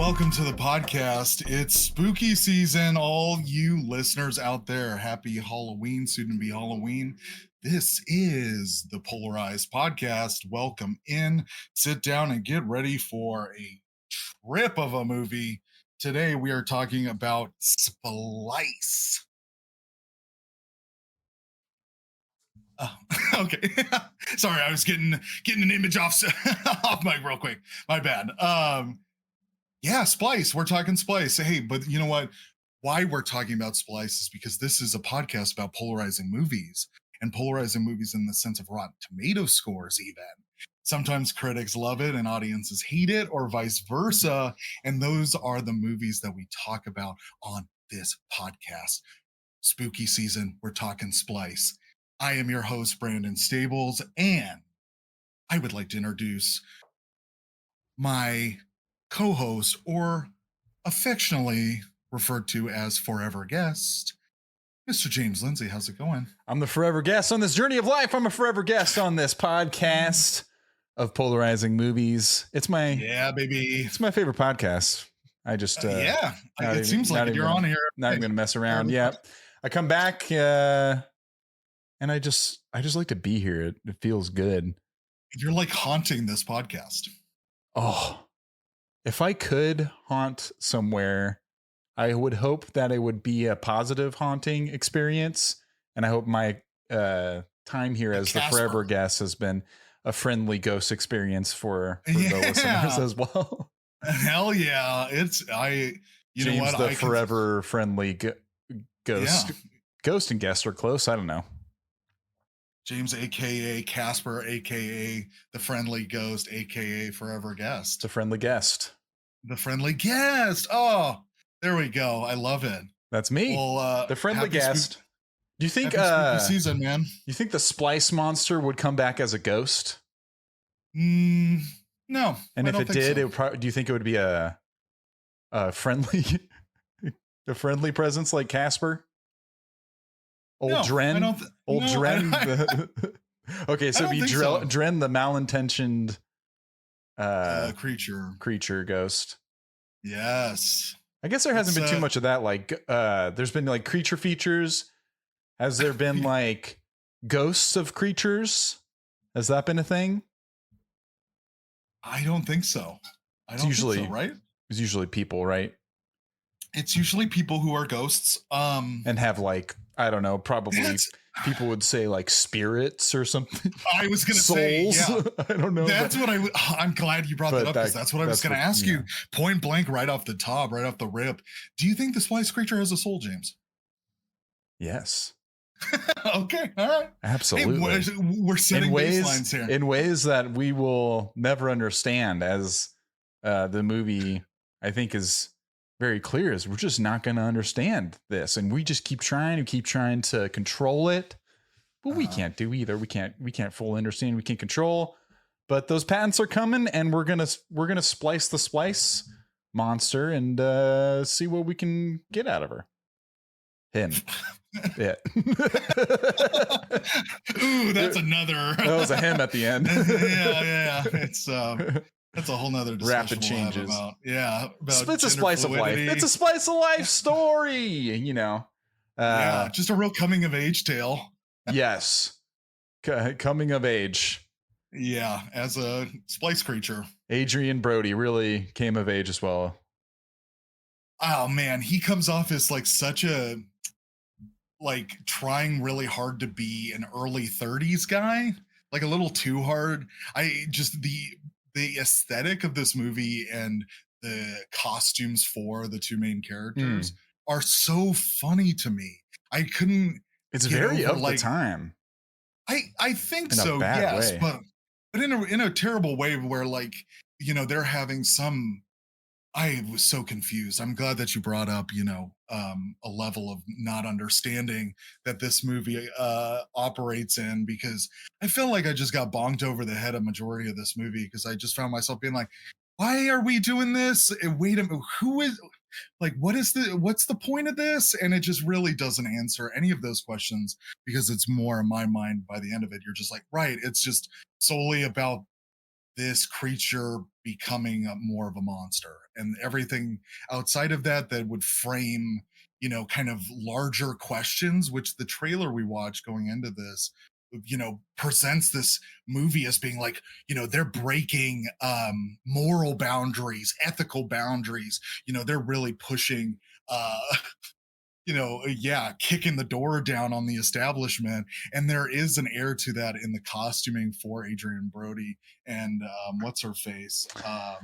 welcome to the podcast. It's spooky season. All you listeners out there, happy Halloween, soon to be Halloween. This is the Polarized Podcast. Welcome in, sit down, and get ready for a trip of a movie. Today we are talking about Splice. Oh, okay. Sorry, I was getting an image off mic real quick. My bad. Yeah, Splice. We're talking Splice. Hey, but you know what? Why we're talking about Splice is because this is a podcast about polarizing movies, and polarizing movies in the sense of Rotten Tomato scores even. Sometimes critics love it and audiences hate it, or vice versa. And those are the movies that we talk about on this podcast. Spooky season, we're talking Splice. I am your host, Brandon Stables, and I would like to introduce my co-host, or affectionately referred to as forever guest, Mr. James Lindsay. How's it going? I'm the forever guest on this journey of life. I'm a forever guest on this podcast of polarizing movies. It's my baby. It's my favorite podcast. I just it seems like you're on here. Not even gonna mess around. Yeah, I come back and I just like to be here. It feels good. You're like haunting this podcast. Oh, if I could haunt somewhere, I would hope that it would be a positive haunting experience. And I hope my time here as the forever guest has been a friendly ghost experience for the listeners as well. Hell yeah. James, know what? The forever friendly ghost. Yeah. Ghost and guest are close. I don't know. James, a.k.a. Casper, a.k.a. the friendly ghost, a.k.a. forever guest. The friendly guest. The friendly guest. Oh, there we go. I love it. That's me. Well, the friendly guest. Do you think season, man? You think the Splice monster would come back as a ghost? No. And if it did, so. Do you think it would be a friendly, a friendly presence like Casper? Dren. Dren. Okay, so be Dren, the malintentioned creature ghost. Yes. I guess there hasn't been too much of that. Like, there's been like creature features. Has there been like ghosts of creatures? Has that been a thing? I don't think so. Think so, right? It's usually people, right? It's usually people who are ghosts. And have like, I don't know, probably people would say like spirits or something. I was going to say, yeah. I don't know. I'm glad you brought that up, because that's what I was going to ask you. Point blank, right off the top, right off the rip. Do you think the Splice creature has a soul, James? Yes. Okay. All right. Absolutely. Hey, we're setting baselines here. In ways that we will never understand, as the movie, I think, is very clear, is we're just not going to understand this, and we just keep trying to control it, but we can't do either. We can't fully understand, we can't control, but those patents are coming, and we're gonna splice the Splice monster and see what we can get out of him. Yeah. Ooh, that's another. That was a him at the end. yeah. That's a whole nother discussion. Rapid changes. About it's a splice of life. It's a splice of life story, you know. Just a real coming of age tale. Yes. Coming of age. Yeah, as a Splice creature. Adrian Brody really came of age as well. Oh man, he comes off as like such a trying really hard to be an early 30s guy, like a little too hard. The aesthetic of this movie and the costumes for the two main characters are so funny to me. I couldn't. It's very of the time. I think so. Yes, way. but in a terrible way where they're having some. I was so confused. I'm glad that you brought up, a level of not understanding that this movie operates in, because I feel like I just got bonked over the head a majority of this movie, because I just found myself being like, why are we doing this? Wait a minute, who is, what's the point of this? And it just really doesn't answer any of those questions, because it's more in my mind by the end of it. You're just like, right, it's just solely about this creature becoming more of a monster, and everything outside of that that would frame, kind of larger questions, which the trailer we watched going into this, presents this movie as being like, they're breaking moral boundaries, ethical boundaries, they're really pushing yeah, kicking the door down on the establishment. And there is an air to that in the costuming for Adrian Brody and what's her face? Sarah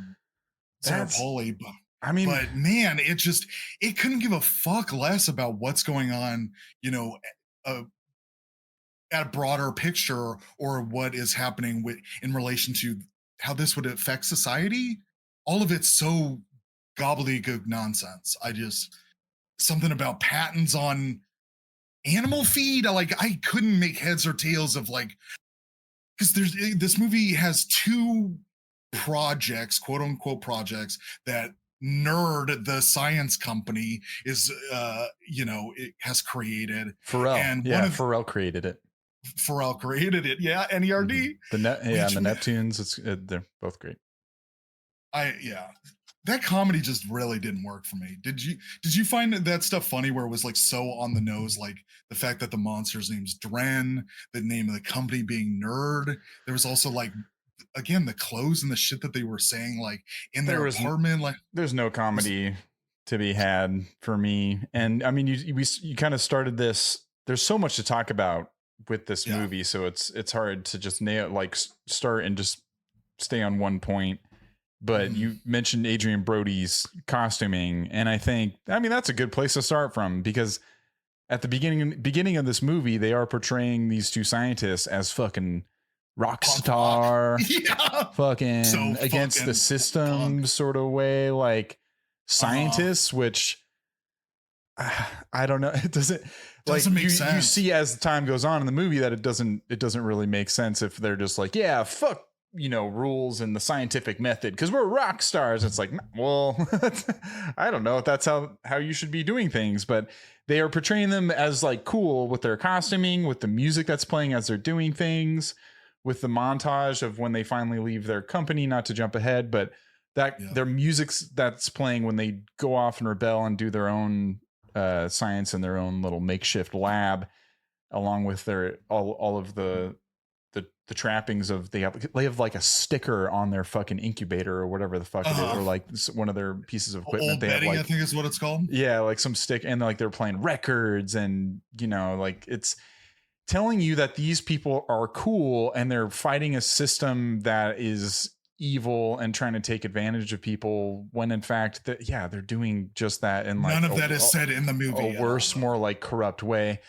That's, Polley. I mean, But man, it couldn't give a fuck less about what's going on, uh, at a broader picture, or what is happening in relation to how this would affect society. All of it's so gobbledygook nonsense. Something about patents on animal feed. I couldn't make heads or tails of, like, because this movie has two projects, quote unquote projects, that Nerd, the science company, is it has created. Pharrell. And Yeah, Pharrell created it. Pharrell created it. Yeah, NERD. Mm-hmm. And the Neptunes. They're both great. Yeah. That comedy just really didn't work for me. Did you find that stuff funny, where it was like so on the nose, like the fact that the monster's name's Dren, the name of the company being Nerd? There was also, like, again, the clothes and the shit that they were saying, like, in their apartment. Like, there's no comedy to be had for me. And I mean, you kind of started this. There's so much to talk about with this movie, so it's hard to just start and just stay on one point. But you mentioned Adrian Brody's costuming, and I mean, that's a good place to start from, because at the beginning of this movie, they are portraying these two scientists as fucking rock star, fucking so against fucking the system punk sort of way, like scientists, which I don't know. It doesn't make sense. You see as time goes on in the movie that it doesn't really make sense if they're just like, yeah, fuck, rules and the scientific method, because we're rock stars. It's like, well, I don't know if that's how you should be doing things, but they are portraying them as like cool with their costuming, with the music that's playing as they're doing things, with the montage of when they finally leave their company, not to jump ahead, but their music's that's playing when they go off and rebel and do their own science in their own little makeshift lab, along with their all of the trappings of they have like a sticker on their fucking incubator or whatever the fuck it is, or like one of their pieces of equipment. Old they Betty, have, like, I think is what it's called. Yeah, like some stick, and like they're playing records, and like it's telling you that these people are cool and they're fighting a system that is evil and trying to take advantage of people, when in fact they're doing just that. And like none of that is said in the movie. A worse, more like corrupt way.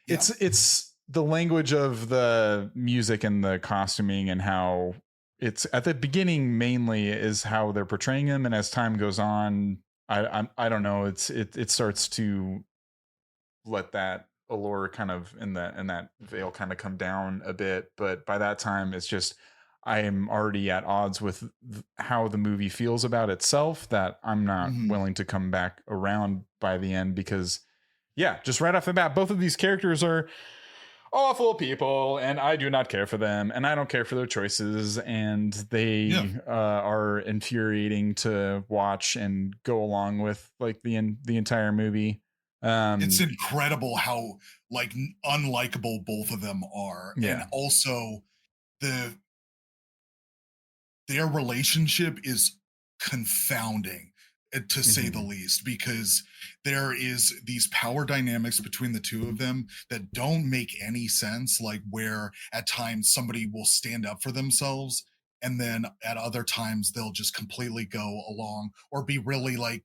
Yeah. It's the language of the music and the costuming, and how it's at the beginning mainly is how they're portraying them, and as time goes on, I don't know, it starts to let that allure kind of in that veil kind of come down a bit. But by that time, it's just I am already at odds with how the movie feels about itself, that I'm not willing to come back around by the end, because just right off the bat, both of these characters are awful people, and I do not care for them, and I don't care for their choices, and they are infuriating to watch and go along with, like, the entire movie. It's incredible how, like, unlikable both of them are, and also their relationship is confounding, to say the least, because there is these power dynamics between the two of them that don't make any sense, like where at times somebody will stand up for themselves, and then at other times they'll just completely go along, or be really, like,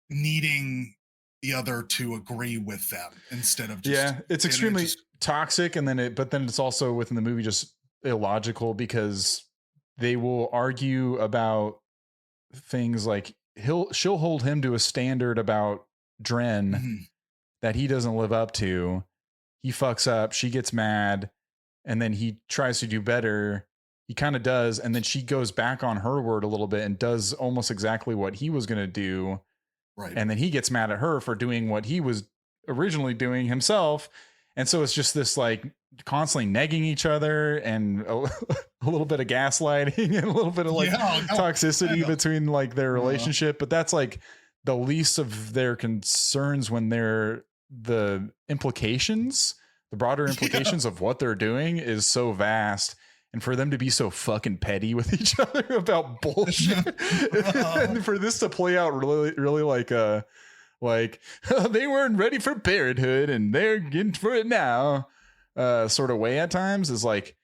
needing the other to agree with them instead of just it's extremely toxic. And then but then it's also within the movie just illogical, because they will argue about things like she'll hold him to a standard about Dren that he doesn't live up to. He fucks up, she gets mad, and then he tries to do better. He kind of does, and then she goes back on her word a little bit and does almost exactly what he was going to do. Right. And then he gets mad at her for doing what he was originally doing himself. And so it's just this, like, constantly negging each other and a little bit of gaslighting and a little bit of like toxicity between like their relationship, but that's like the least of their concerns when they're the implications, the broader implications of what they're doing is so vast. And for them to be so fucking petty with each other about bullshit and for this to play out really, really like they weren't ready for parenthood and they're getting for it now sort of way at times is like,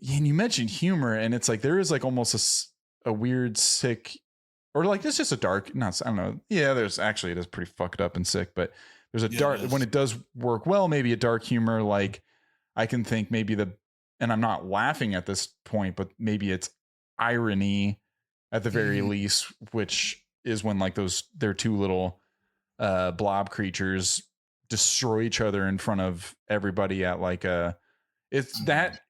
and you mentioned humor and it's like, there is like almost a weird sick or like, it's just a dark, I don't know. Yeah, there's actually, it is pretty fucked up and sick, but there's a dark, when it does work well, maybe a dark humor. Like I can think maybe and I'm not laughing at this point, but maybe it's irony at the very least, which is when like their two little blob creatures destroy each other in front of everybody at like it's that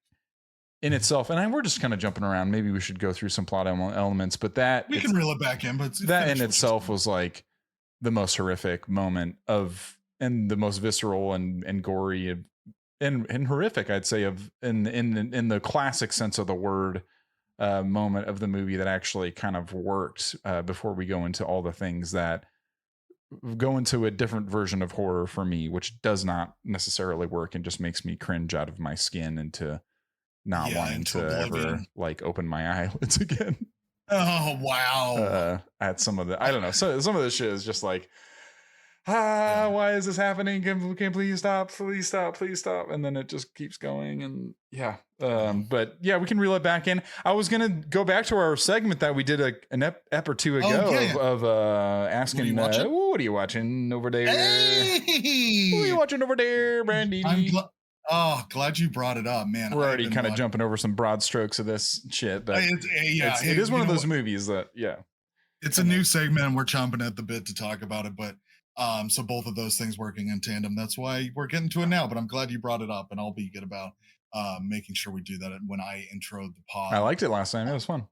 in itself. And we're just kind of jumping around. Maybe we should go through some plot elements, but that we can reel it back in, but that in itself was like the most horrific moment and the most visceral and gory and horrific, I'd say, in the classic sense of the word, moment of the movie that actually kind of worked. Before we go into all the things that go into a different version of horror for me, which does not necessarily work and just makes me cringe out of my skin into not wanting to ever like open my eyelids again. Oh wow! At some of the, I don't know. So some of this shit is just like, why is this happening? Can please stop, please stop, please stop. And then it just keeps going. And but yeah, we can reel it back in. I was going to go back to our segment that we did an ep or two ago of asking, what are you watching over there? Hey! What are you watching over there, Brandy? Glad you brought it up, man. We're already kind of jumping over some broad strokes of this shit, but it is one of those movies that, it's a new segment and we're chomping at the bit to talk about it, but so both of those things working in tandem. That's why we're getting to it now, but I'm glad you brought it up and I'll be good about making sure we do that when I intro the pod. I liked it last time. It was fun.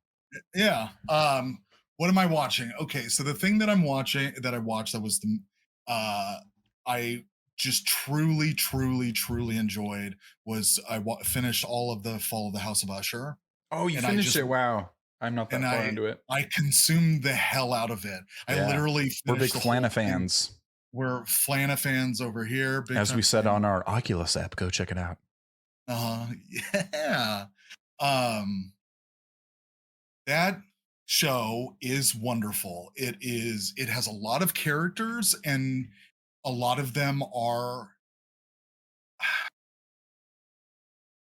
Yeah. What am I watching? Okay. So the thing that I watched that was I just truly enjoyed was finished all of the Fall of the House of Usher. Oh, you finished it. Wow. I'm not that far into it. I consumed the hell out of it. I literally we're big Flana fans. We're Flana fans over here. As we said on our Oculus app, go check it out. Yeah. That show is wonderful. It has a lot of characters and a lot of them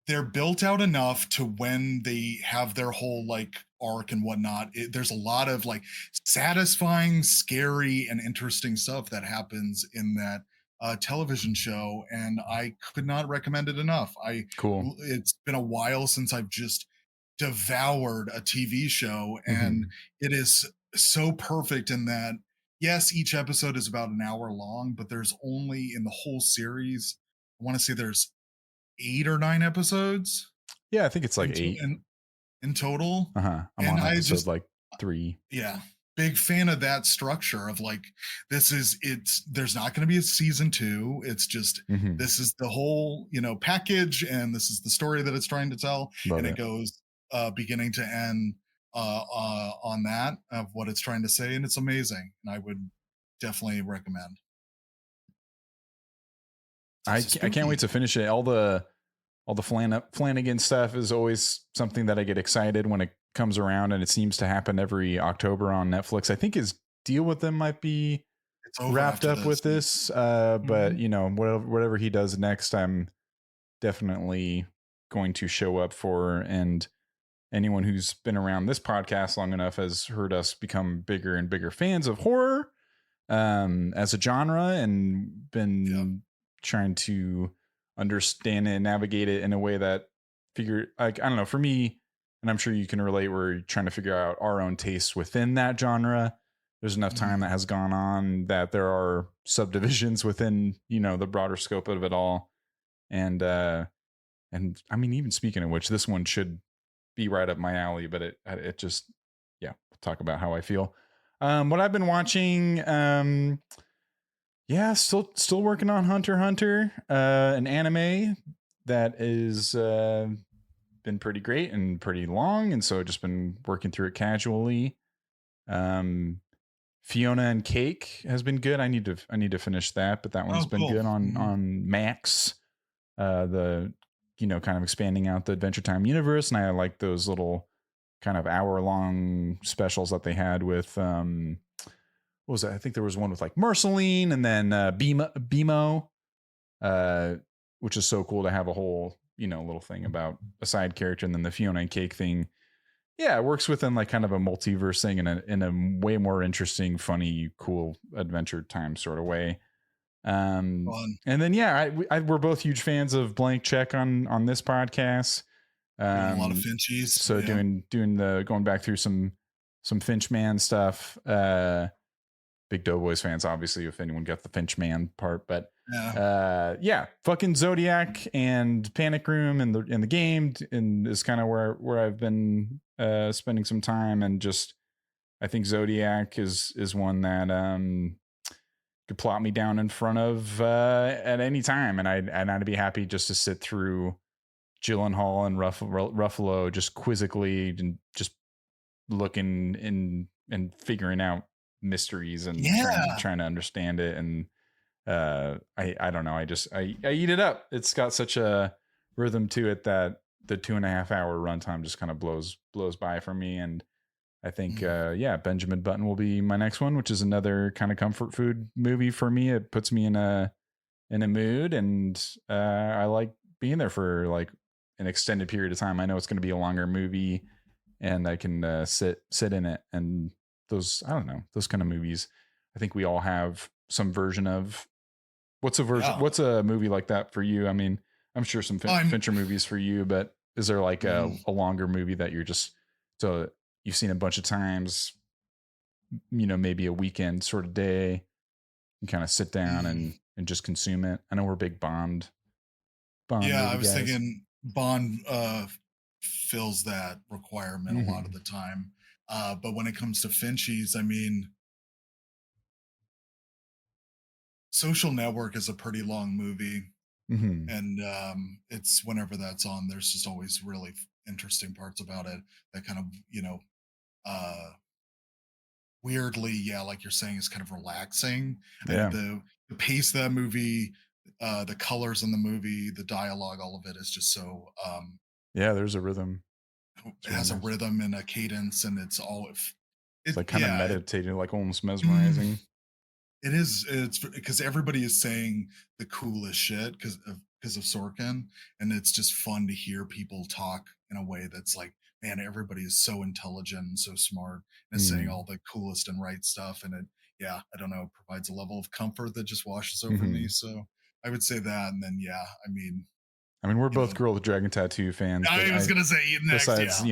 they're built out enough to when they have their whole like arc and whatnot. There's a lot of like satisfying, scary, and interesting stuff that happens in that television show, and I could not recommend it enough. Cool. It's been a while since I've just devoured a TV show, and it is so perfect in that. Yes, each episode is about an hour long, but there's only in the whole series, I want to say there's 8 or 9 episodes. Yeah, I think it's like 8 in total. I'm on episode like 3. Yeah, big fan of that structure of like, there's not going to be a season 2. It's just this is the whole package, and this is the story that it's trying to tell. It goes beginning to end on that of what it's trying to say, and it's amazing, and I would definitely recommend. I can't wait to finish it. All the Flanagan stuff is always something that I get excited when it comes around, and it seems to happen every October on Netflix. I think his deal with them might be wrapped up with this, but whatever he does next, I'm definitely going to show up for. And anyone who's been around this podcast long enough has heard us become bigger and bigger fans of horror as a genre, and been trying to understand it and navigate it in a way that I don't know, for me, and I'm sure you can relate, we're trying to figure out our own tastes within that genre. There's enough time that has gone on that there are subdivisions within, the broader scope of it all. And I mean, even speaking of which, this one should be right up my alley, but it just, we'll talk about how I feel. What I've been watching, still working on Hunter x Hunter, an anime that is been pretty great and pretty long, and so I've just been working through it casually. Fiona and Cake has been good. I need to finish that, but that one's Oh, been cool. good on Max. The kind of expanding out the Adventure Time universe, and I like those little kind of hour-long specials that they had with what was that? I think there was one with like Marceline and then BMO, which is so cool to have a whole little thing about a side character, and then the Fiona and Cake thing. Yeah, it works within like kind of a multiverse thing in a way more interesting, funny, cool Adventure Time sort of way. And then we're both huge fans of Blank Check on this podcast. Doing a lot of Finchies. So doing the going back through some Finchman stuff. Big Doughboys fans, obviously, if anyone got the Finchman part, but fucking Zodiac and Panic Room and the game and is kind of where I've been spending some time, and just I think Zodiac is one that could plot me down in front of at any time, and I'd be happy just to sit through Gyllenhaal and Ruffalo just quizzically and just looking and figuring out mysteries and trying to understand it. And I don't know, I eat it up. It's got such a rhythm to it that the 2.5 hour runtime just kind of blows by for me. And I think Benjamin Button will be my next one, which is another kind of comfort food movie for me. It puts me in a mood, and I like being there for like an extended period of time. I know it's going to be a longer movie, and I can sit in it. And those, I don't know, those kind of movies, I think we all have some version of. What's a movie like that for you? I mean, I'm sure some Fincher movies for you, but is there like a longer movie that you're just so you've seen a bunch of times, maybe a weekend sort of day, and kind of sit down and just consume it? I know we're big Bond. Yeah, I was thinking Bond fills that requirement a lot of the time. But when it comes to Finchies, I mean, Social Network is a pretty long movie. And it's whenever that's on, there's just always really interesting parts about it that kind of, weirdly, like you're saying, is kind of relaxing. Yeah. And the pace of that movie, the colors in the movie, the dialogue, all of it is just so there's a rhythm. It has a rhythm and a cadence, and it's like kind of meditative, like almost mesmerizing. It is. It's because everybody is saying the coolest shit because of Sorkin, and it's just fun to hear people talk in a way that's like, man, everybody is so intelligent and so smart and is saying all the coolest and right stuff, and it, I don't know, provides a level of comfort that just washes over me. So I would say that, and then I mean, we're both Girl with Dragon Tattoo fans. I was gonna say next. Besides,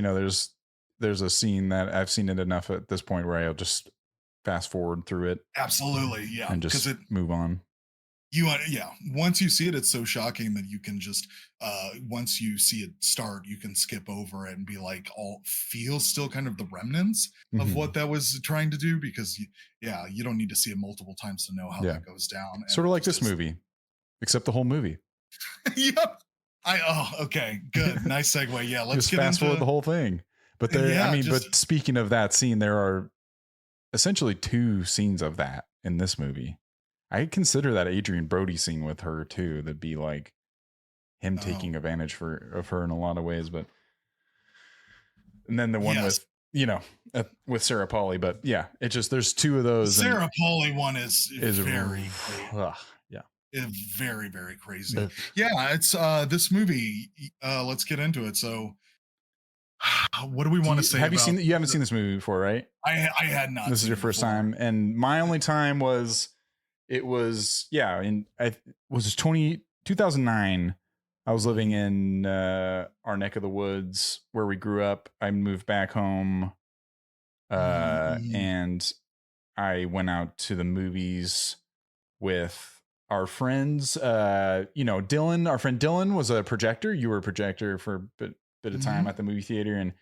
there's a scene that I've seen it enough at this point where I'll just fast forward through it. Absolutely, yeah, and just move on. Once you see it, it's so shocking that you can just once you see it start, you can skip over it and be like, all feels still kind of the remnants of what that was trying to do, because you don't need to see it multiple times to know how that goes down. Sort of like this movie, except the whole movie. Yep. Okay, good, nice segue. Yeah, let's just fast forward the whole thing. But but speaking of that scene, there are essentially 2 scenes of that in this movie. I consider that Adrian Brody scene with her too. That'd be like him taking advantage of her in a lot of ways. But and then the one with with Sarah Polley. But it just there's 2 of those. The Sarah Polley one is very very, very crazy. It's this movie. Let's get into it. So what do we want to say? You haven't seen this movie before, right? I had not. This is your first time, and my only time was. It was 2009. I was living in our neck of the woods where we grew up. I moved back home, and I went out to the movies with our friends. Dylan, our friend Dylan, was a projector. You were a projector for a bit of time at the movie theater, and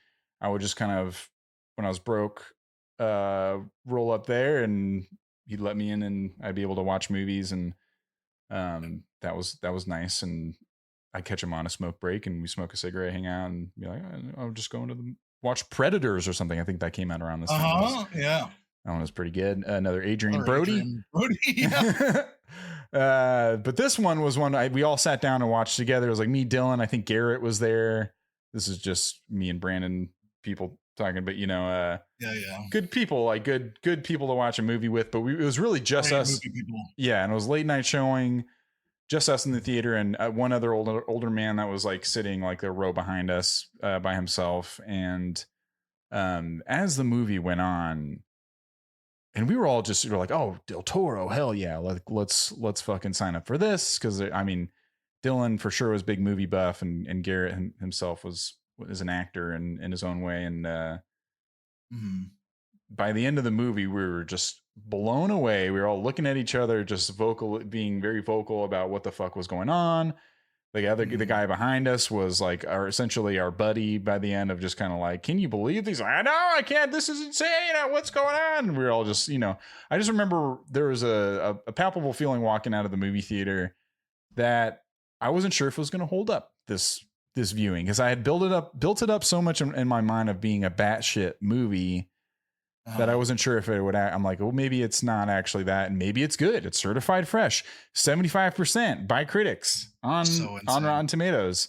I would just kind of, when I was broke, roll up there, and he'd let me in, and I'd be able to watch movies, and that was nice. And I catch him on a smoke break and we smoke a cigarette, hang out, and be like, I'm just going to watch Predators or something. I think that came out around this time. Yeah. That one was pretty good. Another Adrian Another Brody. Adrian Brody. Yeah. But this one was one we all sat down and watched together. It was like me, Dylan. I think Garrett was there. This is just me and Brandon people talking, but yeah. Good people, like good people to watch a movie with. But it was really just us. Yeah, and it was late night showing, just us in the theater, and one other older man that was like sitting like a row behind us by himself. And as the movie went on, and we were all just like, oh, Del Toro, hell yeah, let's fucking sign up for this, because I mean, Dylan for sure was big movie buff, and Garrett himself was an actor in his own way, and by the end of the movie, we were just blown away. We were all looking at each other, just being very vocal about what the fuck was going on. The guy behind us was like essentially our buddy by the end, of just kind of like, can you believe these? I know, I can't. This is insane. What's going on? And we were all just, I just remember there was a palpable feeling walking out of the movie theater that I wasn't sure if it was going to hold up this viewing, because I had built it up so much in my mind of being a batshit movie that I wasn't sure if it would. I'm like, well, maybe it's not actually that, and maybe it's good. It's certified fresh, 75% by critics on Rotten Tomatoes.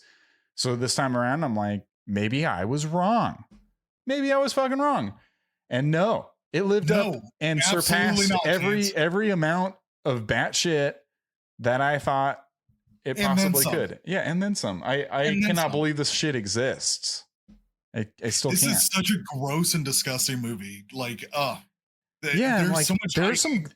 So this time around, I'm like, maybe I was wrong. Maybe I was fucking wrong. And no, it lived up and surpassed every amount of batshit that I thought it possibly could. Yeah, and then some. I cannot believe this shit exists. I still can't. This is such a gross and disgusting movie. Like, there's like, so much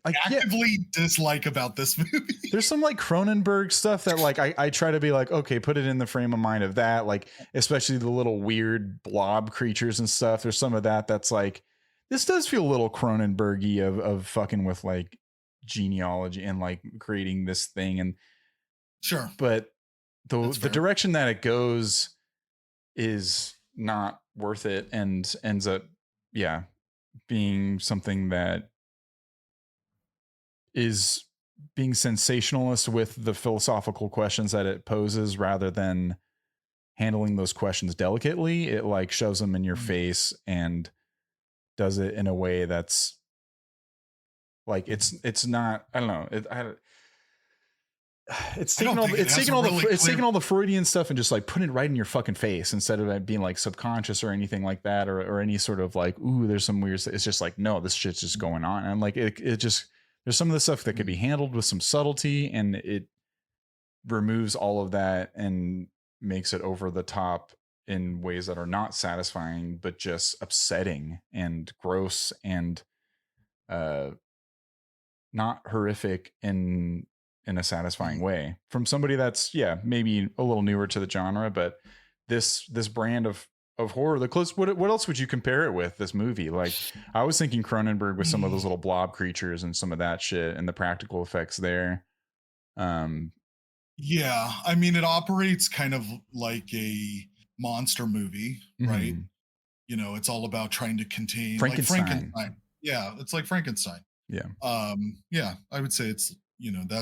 actively dislike about this movie. There's some like Cronenberg stuff that like I try to be like, okay, put it in the frame of mind of that, like especially the little weird blob creatures and stuff. There's some of that's like, this does feel a little Cronenbergy of fucking with like genealogy and like creating this thing. And sure, but the direction that it goes is not worth it, and ends up being something that is being sensationalist with the philosophical questions that it poses, rather than handling those questions delicately. It like shoves them in your face and does it in a way that's like, it's not, I don't know. It's taking all the Freudian stuff and just like putting it right in your fucking face, instead of it being like subconscious or anything like that, or any sort of like, ooh, there's some weird stuff. It's just like, no, this shit's just going on. And like, it just, there's some of the stuff that could be handled with some subtlety, and it removes all of that and makes it over the top in ways that are not satisfying, but just upsetting and gross and not horrific in a satisfying way, from somebody that's maybe a little newer to the genre. But this brand of horror, the close, what else would you compare it with, this movie? Like, I was thinking Cronenberg with some of those little blob creatures and some of that shit and the practical effects there. Yeah, I mean, it operates kind of like a monster movie, right? It's all about trying to contain Frankenstein. Yeah, it's like Frankenstein. Yeah. I would say it's,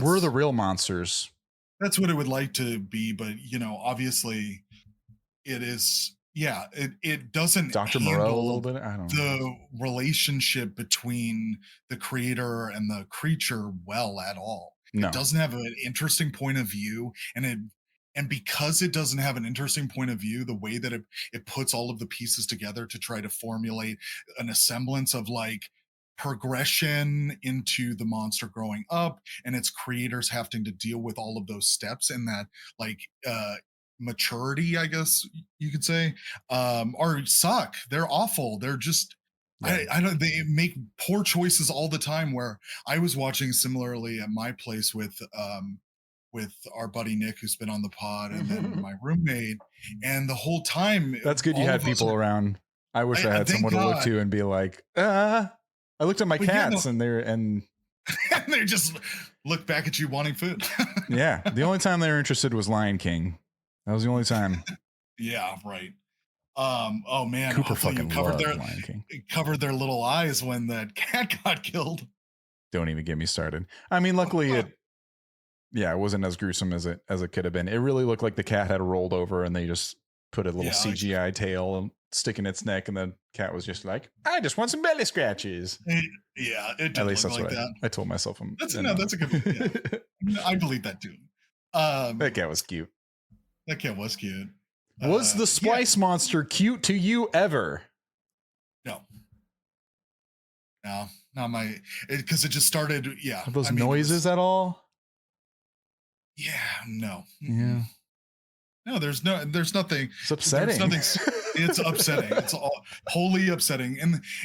we're the real monsters. That's what it would like to be, but obviously it is. Yeah, it doesn't Dr. Moreau a little bit. I don't know the relationship between the creator and the creature well at all. No. It doesn't have an interesting point of view, and because it doesn't have an interesting point of view, the way that it puts all of the pieces together to try to formulate a semblance of like progression into the monster growing up, and its creators having to deal with all of those steps, and that like maturity, I guess you could say, or suck. They're awful. They're just I don't. They make poor choices all the time. Where I was watching similarly at my place with our buddy Nick, who's been on the pod, and then my roommate, and the whole time. That's good. You had people around. I wish I had someone to look to and be like, I looked at my cats and they just look back at you wanting food. Yeah. The only time they were interested was Lion King. That was the only time. Yeah, right. Oh man, Cooper fucking covered Lion King. Covered their little eyes when that cat got killed. Don't even get me started. I mean, luckily yeah, it wasn't as gruesome as it could have been. It really looked like the cat had rolled over and they just put a little CGI tail and stick in its neck, and the cat was just like, I just want some belly scratches. It did At least look that's like what that. I told myself. That's a good one. Yeah. I believe that too. That cat was cute. That cat was cute. Was the Splice monster cute to you ever? No, not my. Because it just started. Yeah, Are those noises at all? Yeah, no. Yeah. No, there's nothing. It's upsetting. It's upsetting. It's all wholly upsetting.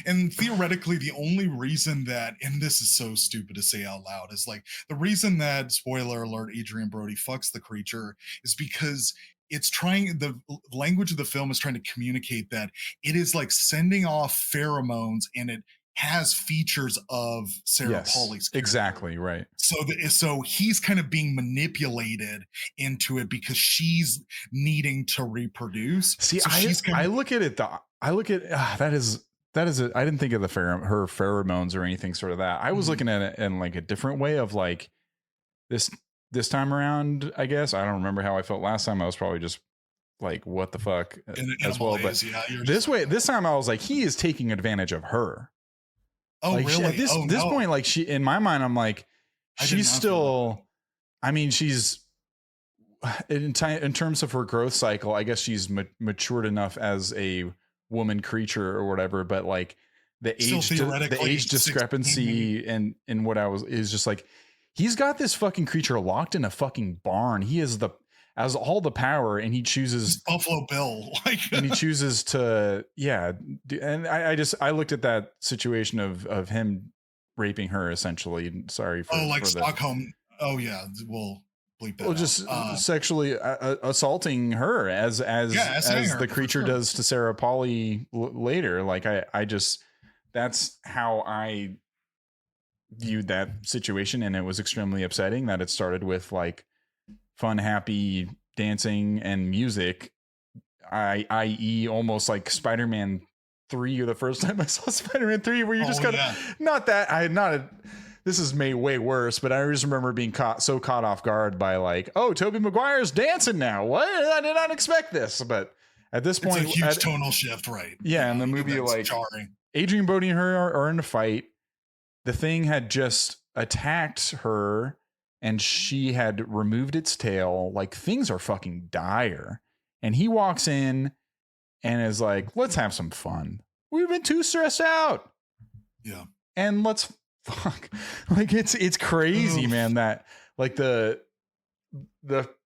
And theoretically, the only reason that, and this is so stupid to say out loud, is like the reason that, spoiler alert, Adrian Brody fucks the creature is because the language of the film is trying to communicate that it is like sending off pheromones, and it has features of Sarah Pauli's character. Exactly right. So he's kind of being manipulated into it because she's needing to reproduce. See, I look at it. That is it. I didn't think of her pheromones or anything sort of that. I was looking at it in like a different way of like this time around. I guess I don't remember how I felt last time. I was probably just like, what the fuck as well. But this time I was like, he is taking advantage of her. Oh, like really? At this point, like in my mind, I'm like, she's still, I mean, she's in terms of her growth cycle, I guess she's matured enough as a woman creature or whatever, but like the age discrepancy and what is just like, he's got this fucking creature locked in a fucking barn. He has all the power, and he chooses Buffalo Bill, and he chooses to, and I looked at that situation of him raping her essentially. Sorry for Stockholm. Oh yeah, we'll bleep that. Well, just sexually assaulting her as the creature does to Sarah Pauli later. Like I just, that's how I viewed that situation, and it was extremely upsetting that it started with like fun, happy dancing and music, i.e. almost like Spider-Man 3 or the first time I saw Spider-Man 3, where you just this is made way worse, but I just remember being caught off guard by like, oh, Tobey Maguire's dancing now. What? I did not expect this. But at this point, it's a huge tonal shift, right? Yeah, in the movie, like jarring. Adrian Brody and her are in a fight. The thing had just attacked her, and she had removed its tail. Like, things are fucking dire. And he walks in and is like, let's have some fun. We've been too stressed out. Yeah. And let's fuck. Like, it's crazy, man, that like the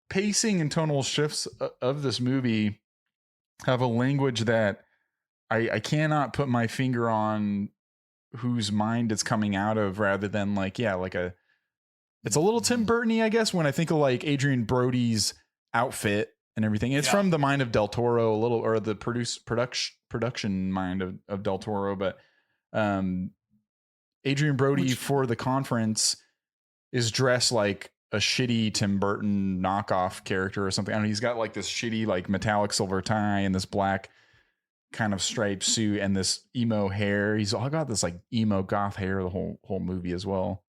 pacing and tonal shifts of this movie have a language that I cannot put my finger on whose mind it's coming out of, rather than like, it's a little Tim Burton-y, I guess, when I think of like Adrian Brody's outfit and everything. It's from the mind of Del Toro a little, or the production mind of Del Toro. But Adrian Brody for the conference is dressed like a shitty Tim Burton knockoff character or something. I don't know. He's got like this shitty, like metallic silver tie and this black kind of striped suit and this emo hair. He's all got this like emo goth hair the whole movie as well.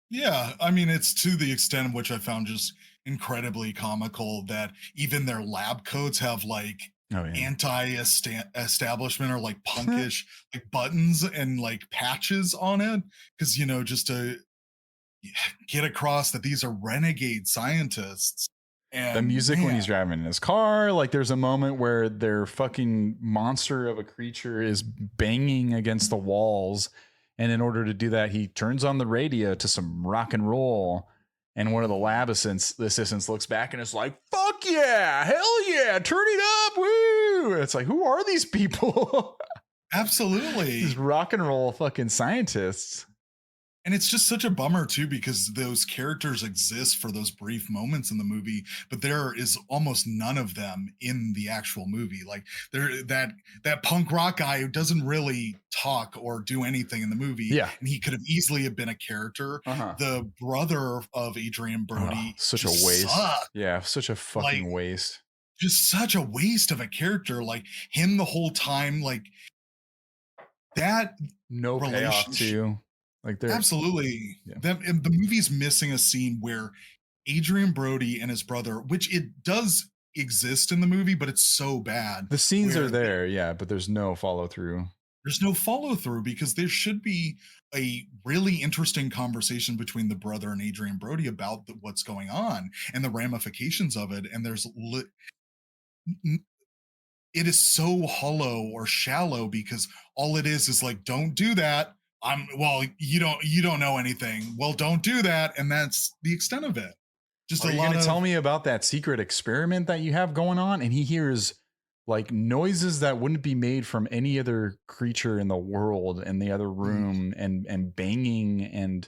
Yeah, I mean, it's to the extent of which I found just incredibly comical that even their lab coats have like anti-establishment or like punkish like buttons and like patches on it, because just to get across that these are renegade scientists. And the music when he's driving in his car, like there's a moment where their fucking monster of a creature is banging against the walls. And in order to do that, he turns on the radio to some rock and roll. And one of the lab assistants looks back and is like, fuck yeah, hell yeah, turn it up, woo. It's like, who are these people? Absolutely. These rock and roll fucking scientists. And it's just such a bummer too, because those characters exist for those brief moments in the movie, but there is almost none of them in the actual movie. Like that punk rock guy who doesn't really talk or do anything in the movie. Yeah. And he could have easily have been a character. The brother of Adrian Brody. Such a waste. Sucked. Yeah. Such a fucking waste. Just such a waste of a character. Like him the whole time, like that. No payoff too. Like absolutely, the movie's missing a scene where Adrian Brody and his brother, which it does exist in the movie, but it's so bad. The scenes where are there, yeah, but there's no follow through. There's no follow through because there should be a really interesting conversation between the brother and Adrian Brody about what's going on and the ramifications of it. And it is so hollow or shallow because all it is like, don't do that. You don't know anything. Well, don't do that. And that's the extent of it. Just Are you going to tell me about that secret experiment that you have going on? And he hears like noises that wouldn't be made from any other creature in the world in the other room, and banging, and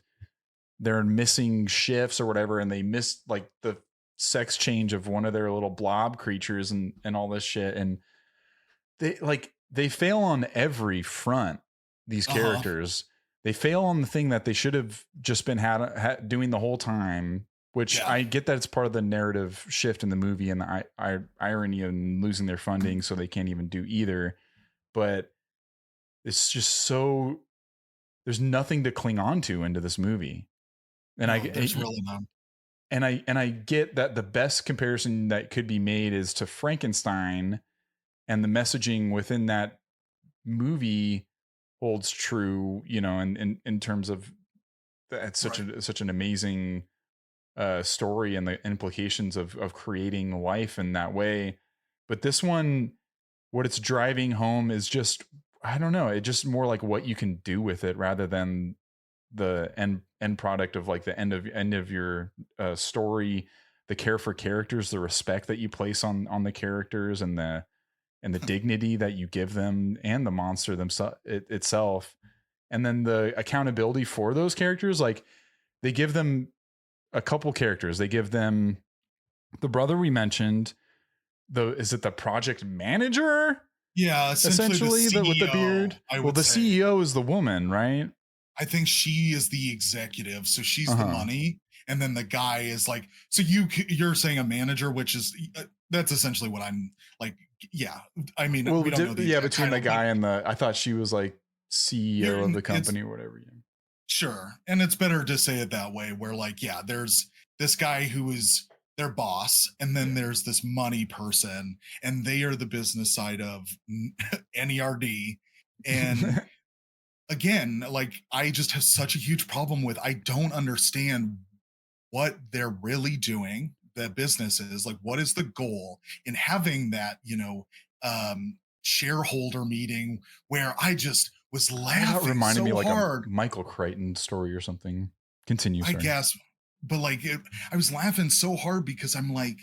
they're missing shifts or whatever. And they missed like the sex change of one of their little blob creatures and all this shit. And they fail on every front. These characters, they fail on the thing that they should have just been doing the whole time. Which I get that it's part of the narrative shift in the movie and the irony of losing their funding, so they can't even do either. But it's just so there's nothing to cling on to into this movie, and there's really none. And I get that the best comparison that could be made is to Frankenstein, and the messaging within that movie holds true, in terms of that's such an amazing story and the implications of creating life in that way. But this one, what it's driving home is just, I don't know, it's just more like what you can do with it rather than the end product of like the end of your story, the care for characters, the respect that you place on the characters, and the dignity that you give them, and the monster itself, and then the accountability for those characters. Like they give them a couple characters. They give them the brother we mentioned. Is it the project manager? Yeah, essentially the CEO, with the beard. The CEO is the woman, right? I think she is the executive, so she's the money, and then the guy is like. So you're saying a manager, which is that's essentially what I'm like. Yeah, I mean, we don't know between the guy and the. I thought she was like CEO of the company or whatever. Sure. And it's better to say it that way, where like, yeah, there's this guy who is their boss, and then there's this money person, and they are the business side of NERD. And again, like I just have such a huge problem with, I don't understand what they're really doing. The business is like, what is the goal in having that, shareholder meeting where I just was laughing. That reminded me like hard. A Michael Crichton story or something. Continue. Sorry. I guess, but like I was laughing so hard because I'm like,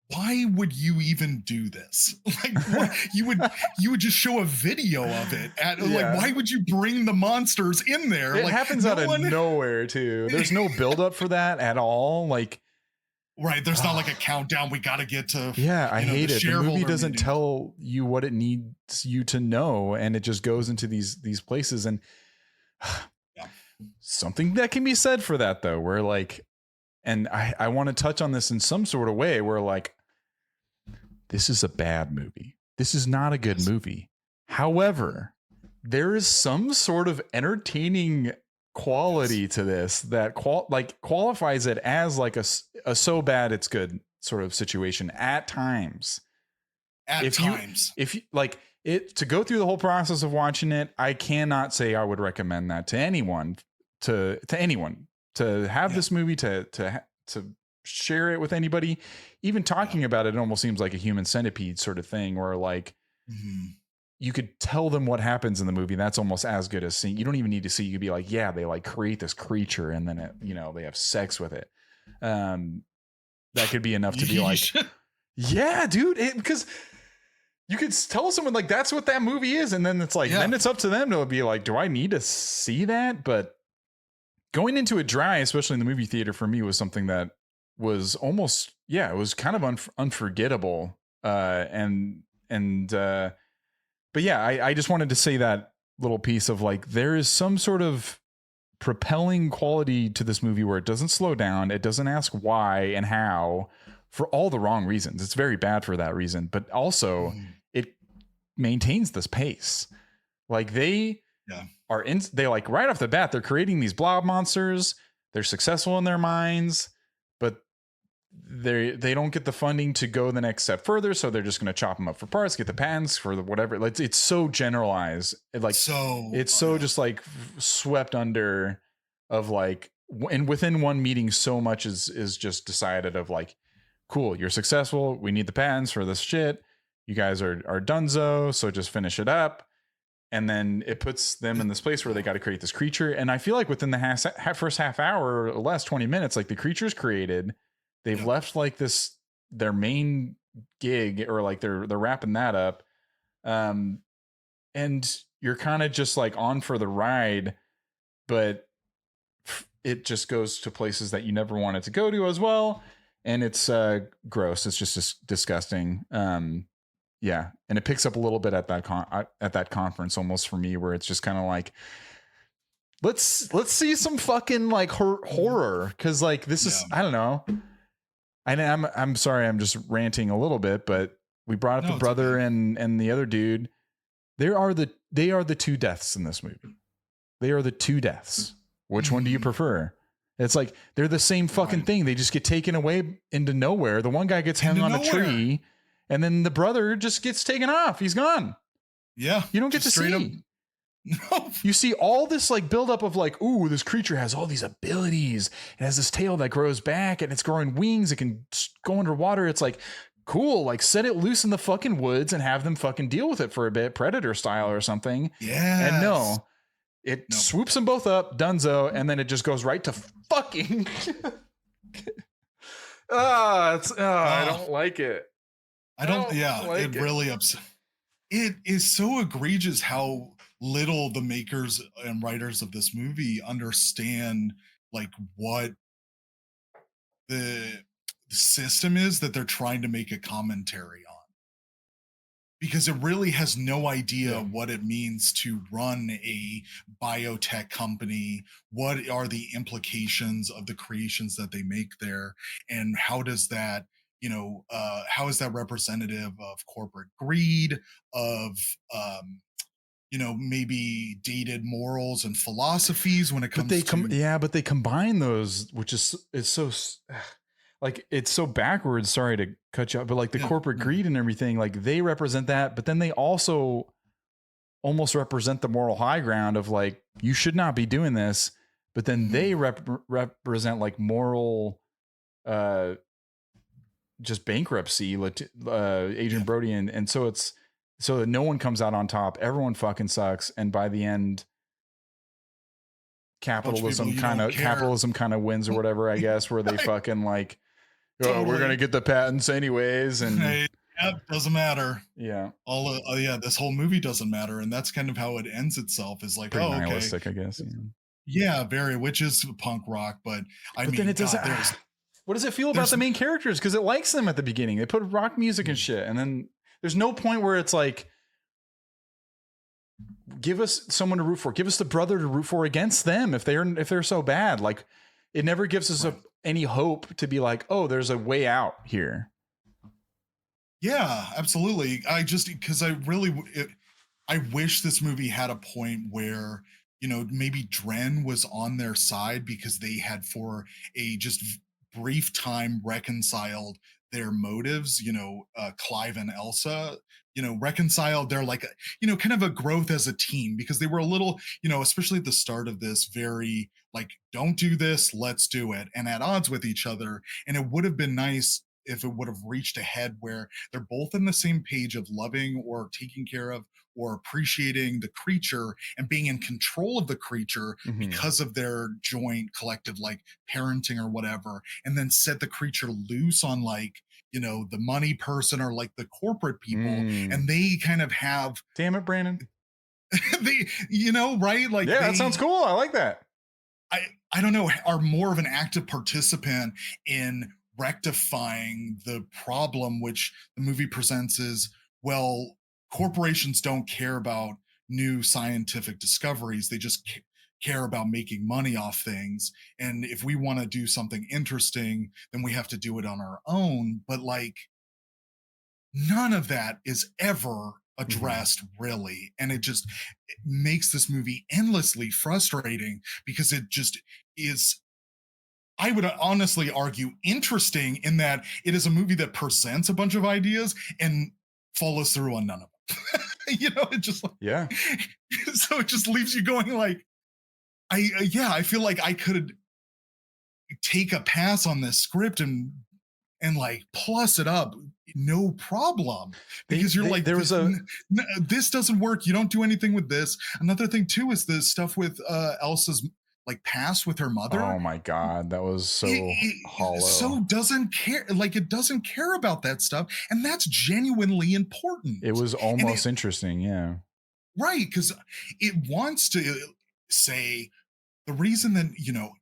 why would you even do this? Like you would just show a video of it like, why would you bring the monsters in there? It happens out of nowhere too. There's no buildup for that at all. Like, right. There's not like a countdown. We got to get to. Yeah. I hate it. The movie doesn't tell you what it needs you to know. And it just goes into these places. And something that can be said for that though, where like, and I want to touch on this in some sort of way where like, this is a bad movie. This is not a good movie. However, there is some sort of entertaining quality to this that qualifies it as like a so bad it's good sort of situation at times. If you like it, to go through the whole process of watching it, I cannot say I would recommend that to anyone, to anyone, to have this movie, to share it with anybody. Even talking about it almost seems like a Human Centipede sort of thing, where like you could tell them what happens in the movie. That's almost as good as seeing. You don't even need to see. You could be like, yeah, they like create this creature and then they have sex with it. That could be enough to be like, yeah, dude, because you could tell someone like that's what that movie is, and then it's like, then it's up to them to be like, do I need to see that? But going into it dry, especially in the movie theater, for me was something that was almost, it was kind of unforgettable. But yeah, I just wanted to say that little piece of like, there is some sort of propelling quality to this movie where it doesn't slow down. It doesn't ask why and how for all the wrong reasons. It's very bad for that reason, but also it maintains this pace. Like they like right off the bat, they're creating these blob monsters. They're successful in their minds, but they don't get the funding to go the next step further, so they're just going to chop them up for parts, get the patents for the whatever. Like it's so generalized, it's so just like swept under of like, and within one meeting, so much is just decided of like, cool, you're successful. We need the patents for this shit. You guys are donezo, so just finish it up. And then it puts them in this place where they got to create this creature. And I feel like within the first half hour or less, 20 minutes, like the creature's created. They've left like this, their main gig, or like they're wrapping that up. And you're kind of just like on for the ride, but it just goes to places that you never wanted to go to as well. And it's gross. It's just disgusting. Yeah, and it picks up a little bit at that conference almost for me, where it's just kind of like, let's see some fucking like horror, because like this is, I don't know. I'm sorry, I'm just ranting a little bit, but we brought up the brother and the other dude. They are the two deaths in this movie. They are the two deaths. Which one do you prefer? It's like they're the same fucking thing. They just get taken away into nowhere. The one guy gets hung on a tree, and then the brother just gets taken off. He's gone. Yeah. You don't get to see. No. You see all this like buildup of like, ooh, this creature has all these abilities. It has this tail that grows back and it's growing wings. It can go underwater. It's like, cool. Like set it loose in the fucking woods and have them fucking deal with it for a bit, Predator style or something. Yeah. And no, it swoops them both up, donezo, and then it just goes right to fucking. I don't like it. I don't like it really upset. It is so egregious how little the makers and writers of this movie understand like what the system is that they're trying to make a commentary on, because it really has no idea what it means to run a biotech company. What are the implications of the creations that they make there, and how does that, how is that representative of corporate greed, of maybe dated morals and philosophies when it comes but they combine those, which is so like, it's so backwards. Sorry to cut you off, but like the corporate greed and everything, like they represent that, but then they also almost represent the moral high ground of like, you should not be doing this, but then they represent like moral just bankruptcy, Agent Brody, and so it's so that no one comes out on top. Everyone fucking sucks, and by the end, capitalism kind of wins or whatever, I guess, where they fucking like, we're gonna get the patents anyways, and doesn't matter. Yeah, this whole movie doesn't matter, and that's kind of how it ends itself. Is like, pretty nihilistic, I guess. Yeah, very, which is punk rock, but then it doesn't. What does it feel about the main characters? Because it likes them at the beginning. They put rock music and shit, and then there's no point where it's like, give us someone to root for. Give us the brother to root for against them if they're so bad. Like, it never gives us any hope to be like, oh, there's a way out here. Yeah, absolutely. Because I wish this movie had a point where, maybe Dren was on their side, because they had for a just brief time reconciled their motives. Clive and Elsa, reconciled their like, kind of a growth as a team, because they were a little, especially at the start of this, very like, don't do this, let's do it, and at odds with each other. And it would have been nice if it would have reached a head where they're both in the same page of loving or taking care of or appreciating the creature and being in control of the creature because of their joint collective like parenting or whatever, and then set the creature loose on like, the money person or like the corporate people, and they kind of have, damn it, Brandon, they, right? Like, that sounds cool. I like that. I don't know, are more of an active participant in rectifying the problem, which the movie presents as, well, corporations don't care about new scientific discoveries. They just care about making money off things. And if we want to do something interesting, then we have to do it on our own. But like, none of that is ever addressed really. And it makes this movie endlessly frustrating, because it just is I would honestly argue interesting in that it is a movie that presents a bunch of ideas and follows through on none of them. It just like, Yeah. so it just leaves you going like, yeah, I feel like I could take a pass on this script and like plus it up no problem, because you're like there was a this doesn't work, you don't do anything with this. Another thing too is the stuff with Elsa's like past with her mother. oh my god, that was so So hollow. doesn't care, like it doesn't care about that stuff, and that's genuinely important. It was And almost interesting, yeah. right, because it wants to say the reason that,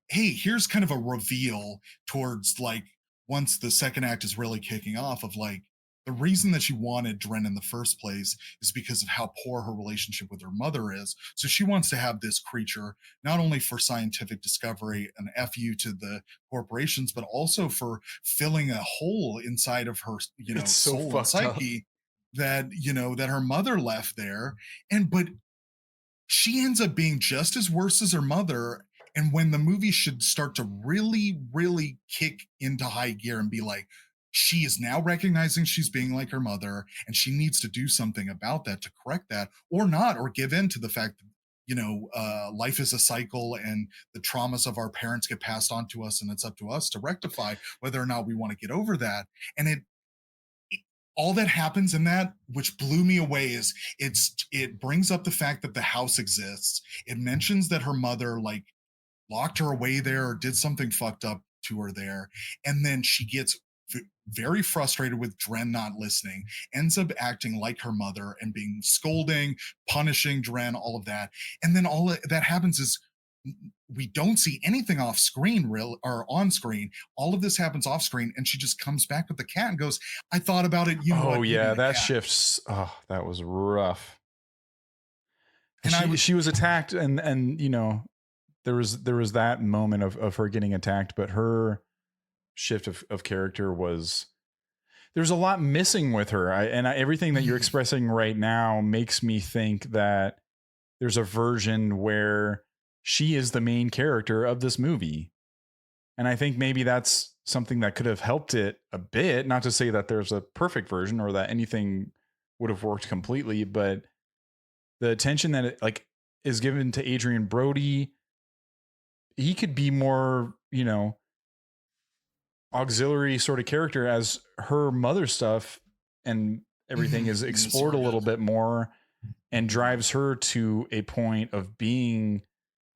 hey, here's kind of a reveal towards like once the second act is really kicking off of like the reason that she wanted Dren in the first place is because of how poor her relationship with her mother is. So she wants to have this creature not only for scientific discovery and fu to the corporations, but also for filling a hole inside of her, It's so soul and fucked up. psyche that that her mother left there. And but she ends up being just as worse as her mother. And when the movie should start to really, really kick into high gear and be like, she is now recognizing she's being like her mother and she needs to do something about that to correct that, or not, or give in to the fact that, life is a cycle and the traumas of our parents get passed on to us and it's up to us to rectify whether or not we want to get over that. And all that happens in that, which blew me away, is it brings up the fact that the house exists. It mentions that her mother like locked her away there or did something fucked up to her there, and then she gets very frustrated with Dren not listening, ends up acting like her mother and being scolding, punishing Dren, all of that. And then all that happens is we don't see anything off screen real or on screen. All of this happens off screen, and she just comes back with the cat and goes, I thought about it, you know Oh what, give me yeah, the that cat. shifts. Oh, that was rough. And And I would she was attacked, and there was that moment of her getting attacked, but her shift of character was, there's a lot missing with her. Everything that you're expressing right now makes me think that there's a version where she is the main character of this movie. And I think maybe that's something that could have helped it a bit. Not to say that there's a perfect version or that anything would have worked completely, but the attention that it like is given to Adrian Brody, he could be more, auxiliary sort of character as her mother stuff and everything is explored a little bit more and drives her to a point of being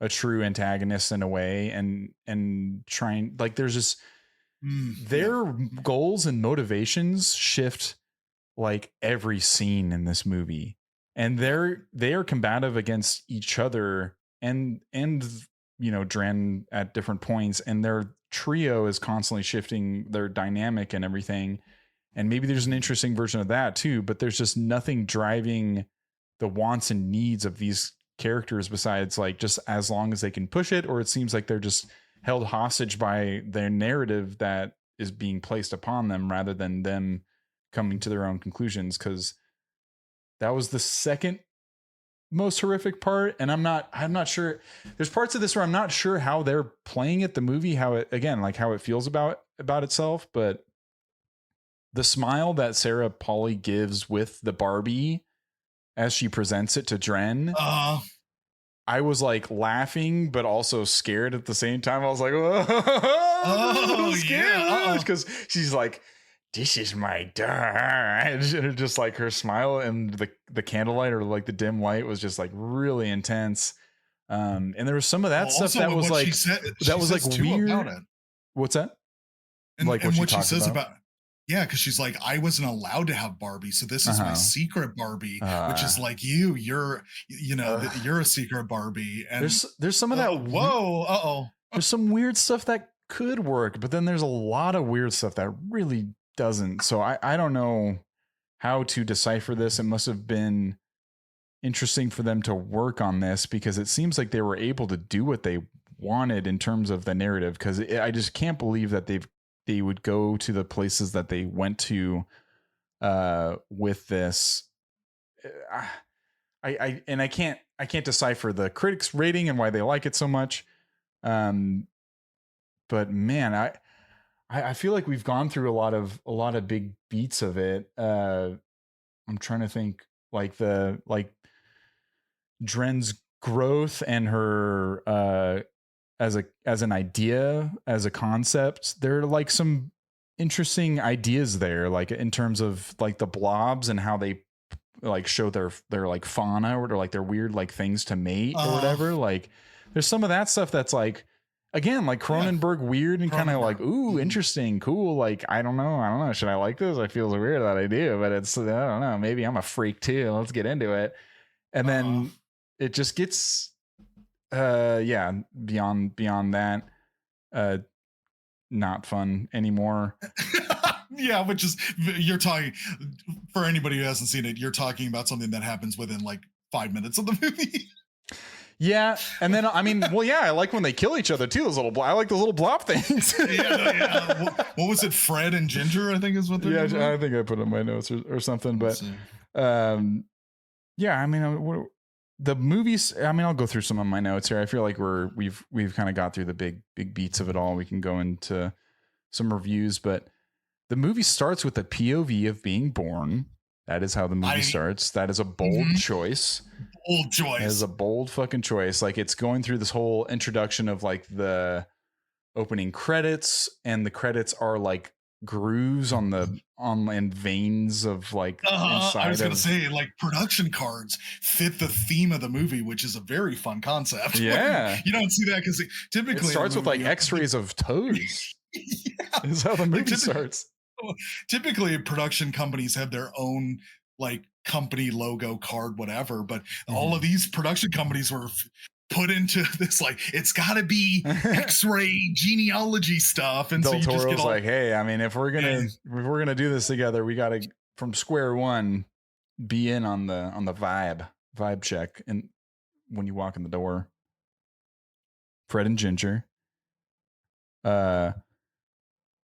a true antagonist in a way, and trying, like, there's just their goals and motivations shift like every scene in this movie, and they are combative against each other and Dren at different points, and their trio is constantly shifting their dynamic and everything. And maybe there's an interesting version of that too, but there's just nothing driving the wants and needs of these characters besides like just as long as they can push it, or it seems like they're just held hostage by their narrative that is being placed upon them rather than them coming to their own conclusions. Because that was the second most horrific part, and I'm not sure, there's parts of this where I'm not sure how they're playing it, the movie, how it, again, like how it feels about itself. But the smile that Sarah Polley gives with the Barbie as she presents it to Dren, I was like laughing but also scared at the same time. I was like, oh scared, because she's like, this is my dad. And just like her smile and the candlelight or like the dim light was just like really intense. And there was some of that stuff that was like, that was like weird about it. What's that? And, like what she says about yeah, because she's like, I wasn't allowed to have Barbie, so this is my secret Barbie, which is like you're a secret Barbie. And there's some of that. Whoa, there's some weird stuff that could work, but then there's a lot of weird stuff that really doesn't. So I don't know how to decipher this. It must have been interesting for them to work on this, because it seems like they were able to do what they wanted in terms of the narrative. Because I just can't believe that they would go to the places that they went to with this. I can't decipher the critics rating and why they like it so much. but man, I feel like we've gone through a lot of big beats of it. I'm trying to think, like Dren's growth and her as an idea, as a concept. There are like some interesting ideas there, like in terms of like the blobs and how they like show their like fauna or like their weird like things to mate or whatever. Like there's some of that stuff that's like, again, like Cronenberg weird and kind of like, ooh, interesting, cool. Like, I don't know. Should I like this? I feel weird that I do, but it's, I don't know. Maybe I'm a freak too. Let's get into it. And then it just gets, beyond that, not fun anymore. Yeah, which is, you're talking, for anybody who hasn't seen it, you're talking about something that happens within like 5 minutes of the movie. Yeah, and then I mean, well, yeah, I like when they kill each other too. I like those little blob things. Yeah. What was it? Fred and Ginger, I think is what they're. Yeah, I think I put in my notes or something. But, yeah, I mean, the movies. I mean, I'll go through some of my notes here. I feel like we've kind of got through the big beats of it all. We can go into some reviews, but the movie starts with the POV of being born. That is how the movie starts. That is a bold choice. Bold choice. It is a bold fucking choice. Like, it's going through this whole introduction of like the opening credits, and the credits are like grooves and veins of like inside. I was gonna say, like, production cards fit the theme of the movie, which is a very fun concept. Yeah, you don't see that because typically it starts with like X-rays of toes. Yeah, is how the movie starts. Typically, production companies have their own like company logo card, whatever. But all of these production companies were put into this, like, it's got to be X-ray genealogy stuff. And Del so you Toro's just get all, like, hey, I mean, if we're gonna do this together, we got to from square one be in on the vibe check, and when you walk in the door, Fred and Ginger.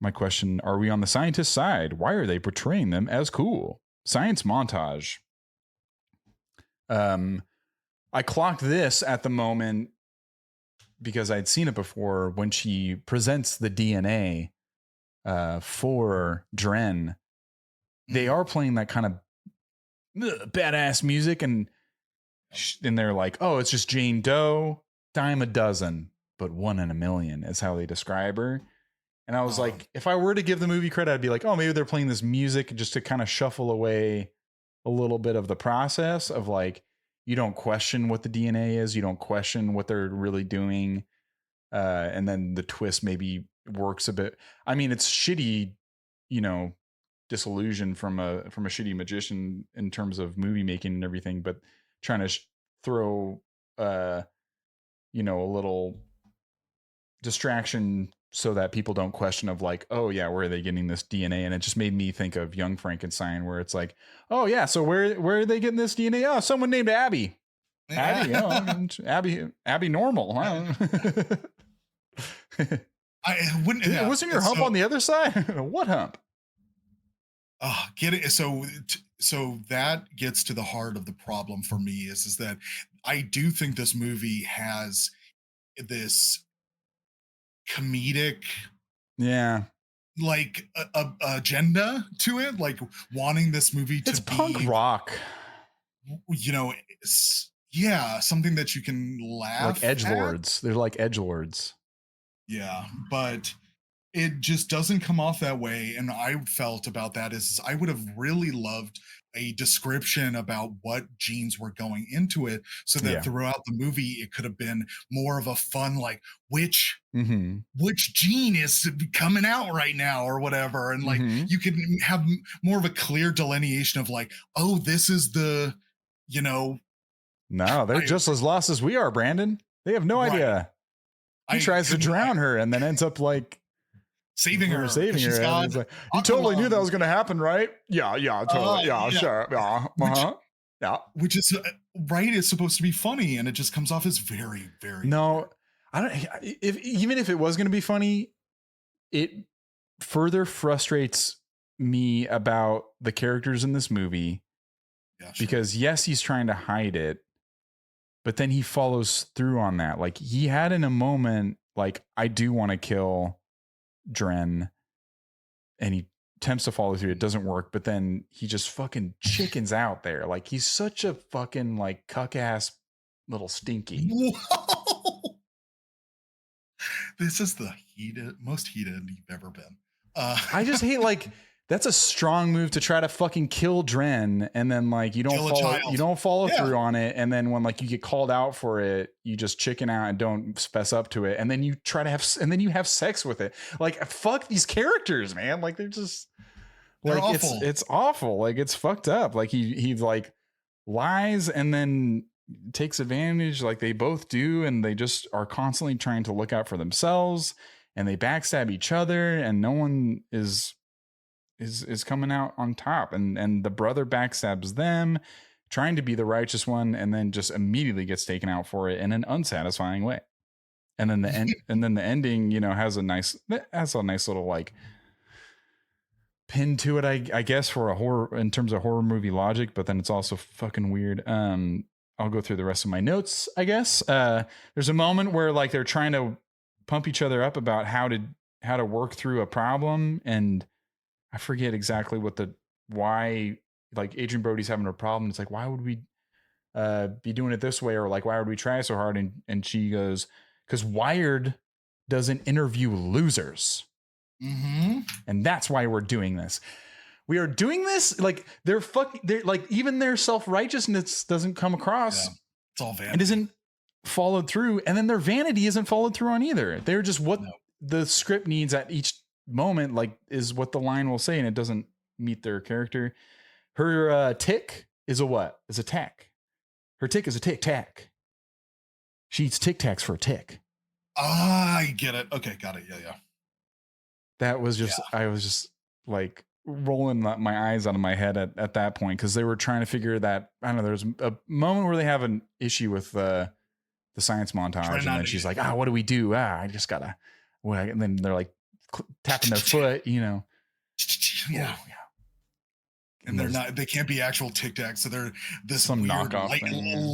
My question, are we on the scientist side? Why are they portraying them as cool? Science montage. I clocked this at the moment because I'd seen it before when she presents the DNA for Dren. They are playing that kind of badass music, and they're like, oh, it's just Jane Doe, dime a dozen, but one in a million is how they describe her. And I was like, if I were to give the movie credit, I'd be like, oh, maybe they're playing this music just to kind of shuffle away a little bit of the process of like, you don't question what the DNA is. You don't question what they're really doing. And then the twist maybe works a bit. I mean, it's shitty, disillusion from a shitty magician in terms of movie making and everything, but trying to throw, a little distraction so that people don't question of like, oh yeah, where are they getting this DNA? And it just made me think of Young Frankenstein, where it's like, oh yeah, so where are they getting this DNA? Oh, someone named Abby. Yeah. Abby Normal. Huh? I wouldn't. Yeah. Wasn't your hump on the other side? What hump? Get it. So that gets to the heart of the problem for me is that I do think this movie has this comedic, like a agenda to it, like wanting this movie to be punk rock, something that you can laugh like edgelords. They're like edgelords. Yeah, but it just doesn't come off that way. And I felt about that is I would have really loved a description about what genes were going into it, so that throughout the movie it could have been more of a fun, like, which gene is coming out right now or whatever, and like you could have more of a clear delineation of like, oh, this is the, no, they're just as lost as we are, Brandon. They have no idea. He tries to drown her and then ends up like saving her. Like, you totally knew that was going to happen, right? Yeah, totally. Sure. Yeah. Which is right. It's supposed to be funny, and it just comes off as very, very. No, I don't. Even if it was going to be funny, it further frustrates me about the characters in this movie. Yeah, sure. Because yes, he's trying to hide it, but then he follows through on that. Like, he had in a moment like, I do want to kill Dren, and he attempts to follow through. It doesn't work, but then he just fucking chickens out there. Like, he's such a fucking like cuck ass little stinky. Whoa! This is the most heated you've ever been. I just hate, like, that's a strong move to try to fucking kill Dren, and then like you don't follow through on it, and then when like you get called out for it, you just chicken out and don't fess up to it, and then you try to have sex with it. Like, fuck these characters, man. Like, they're just like awful. It's awful. Like, it's fucked up. Like, he like lies and then takes advantage, like they both do, and they just are constantly trying to look out for themselves, and they backstab each other, and no one is coming out on top, and the brother backstabs them, trying to be the righteous one, and then just immediately gets taken out for it in an unsatisfying way. And then the ending, you know, has a nice little like pin to it, I guess, for a horror, in terms of horror movie logic, but then it's also fucking weird. I'll go through the rest of my notes, I guess. There's a moment where like they're trying to pump each other up about how to work through a problem, and I forget exactly why, like, Adrian Brody's having a problem. It's like, why would we be doing it this way? Or like, why would we try so hard? And she goes, because Wired doesn't interview losers. Mm-hmm. And that's why we're doing this. We are doing this. Like, they're like, even their self-righteousness doesn't come across. Yeah. It's all vanity. It isn't followed through. And then their vanity isn't followed through on either. They're just what the script needs at each moment, like, is what the line will say, and it doesn't meet their character. Her tick is a what? Is a tack. Her tick is a tic tac. She eats Tic Tacs for a tick. I get it. Okay, got it. Yeah. That was just, I was just like rolling my eyes out of my head at that point, because they were trying to figure that. I don't know. There's a moment where they have an issue with the science montage, and then she's like, what do we do? I just gotta. And then they're like tapping their foot, you know. Yeah. And they can't be actual Tic Tacs, so they're this some weird knockoff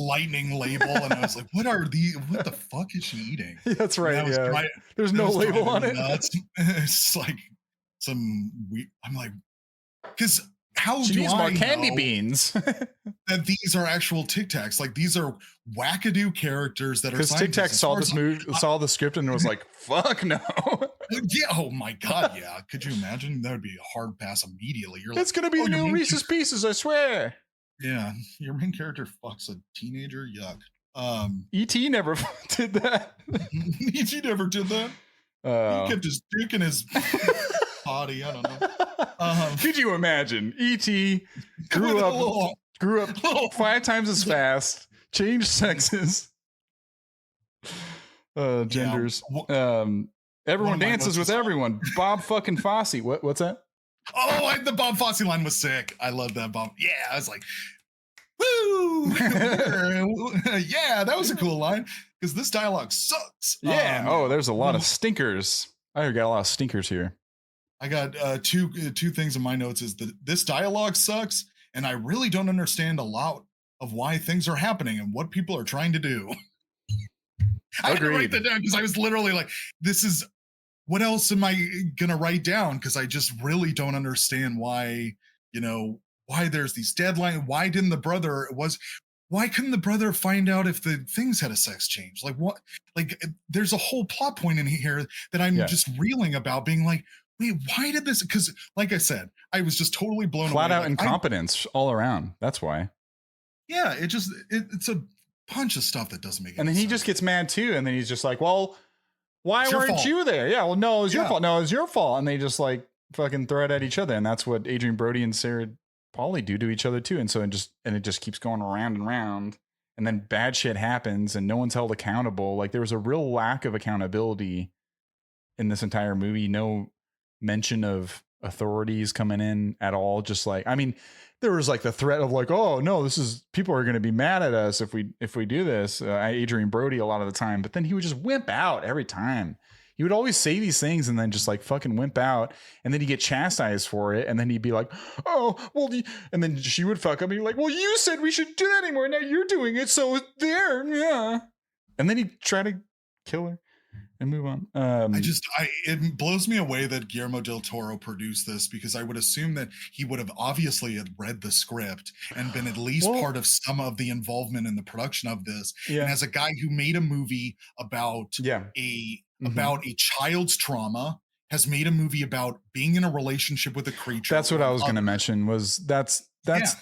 lightning label. And I was like, what the fuck is she eating? That's right. Yeah. There's no label on it. It's like some weird. I'm like, because how she do needs I more know candy beans that these are actual Tic Tacs? Like, these are wackadoo characters that are. Because Tic Tac saw this movie, saw the script, and was like, "Fuck no." Yeah. Oh my god. Yeah. Could you imagine? That would be a hard pass immediately. You're it's gonna be the new Reese's Pieces, I swear. Yeah, your main character fucks a teenager. Yuck. E.T. never did that. E.T. never did that. He kept his dick in his body. I don't know. Could you imagine? E.T. grew up 5 times as fast, changed sexes, genders. Yeah. Everyone dances with everyone. Bob fucking Fosse. What's that? Oh, the Bob Fosse line was sick. I love that Bob. Yeah, I was like, woo! Yeah, that was a cool line, because this dialogue sucks. Yeah. There's a lot of stinkers. I got a lot of stinkers here. I got two things in my notes. Is that this dialogue sucks, and I really don't understand a lot of why things are happening and what people are trying to do. I had to write that down because I was literally like, this is, what else am I going to write down? Because I just really don't understand why, why there's these deadlines. Why couldn't the brother find out if the things had a sex change? Like, what? Like, there's a whole plot point in here that I'm just reeling about, being like, wait, why did this? Because like I said, I was just totally blown away. Flat out incompetence all around. That's why. Yeah, it's a bunch of stuff that doesn't make any sense. And then he just gets mad too, and then he's just like, well, why weren't you there? Yeah, well, no, it was your fault. No, it was your fault. And they just like fucking throw it at each other. And that's what Adrian Brody and Sarah Pauly do to each other too. And so it just keeps going around and round. And then bad shit happens and no one's held accountable. Like, there was a real lack of accountability in this entire movie. No mention of authorities coming in at all. Just like, I mean, there was like the threat of like, oh no, people are going to be mad at us if we do this. Adrian Brody a lot of the time, but then he would just wimp out every time. He would always say these things and then just like fucking wimp out, and then he'd get chastised for it, and then he'd be like, oh well, and then she would fuck up and be like, well, you said we should do that anymore, now you're doing it, so there, yeah. And then he'd try to kill her. and move on. It blows me away that Guillermo del Toro produced this, because I would assume that he would have obviously had read the script and been at least Well, part of some of the involvement in the production of this. And yeah, as a guy who made a movie yeah. about a child's trauma, has made a movie about being in a relationship with a creature That's what or I an was going to other. mention. Was Yeah. that's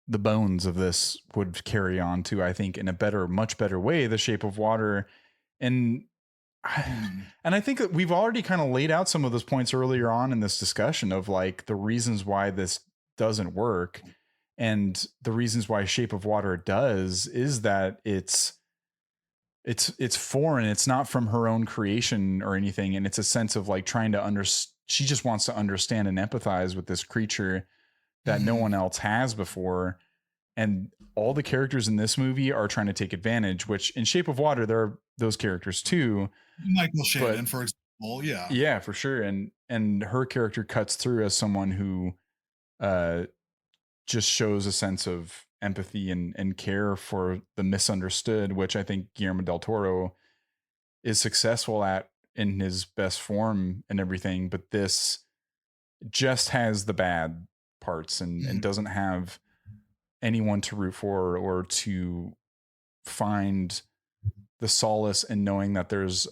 the bones of this would carry on to, I think, in a much better way, The Shape of Water. And Mhm. and I think that we've already kind of laid out some of those points earlier on in this discussion of like the reasons why this doesn't work, and the reasons why Shape of Water does is that it's foreign. It's not from her own creation or anything, and it's a sense of like trying to she just wants to understand and empathize with this creature that no Mhm. one else has before. And all the characters in this movie are trying to take advantage, which in Shape of Water there are those characters too, Michael but Shannon, for example. Yeah. yeah, for sure. And her character cuts through as someone who uh just shows a sense of empathy and care for the misunderstood, which I think Guillermo del Toro is successful at in his best form and everything. But this just has the bad parts, and Mhm. doesn't have anyone to root for or to find the solace in knowing that there's,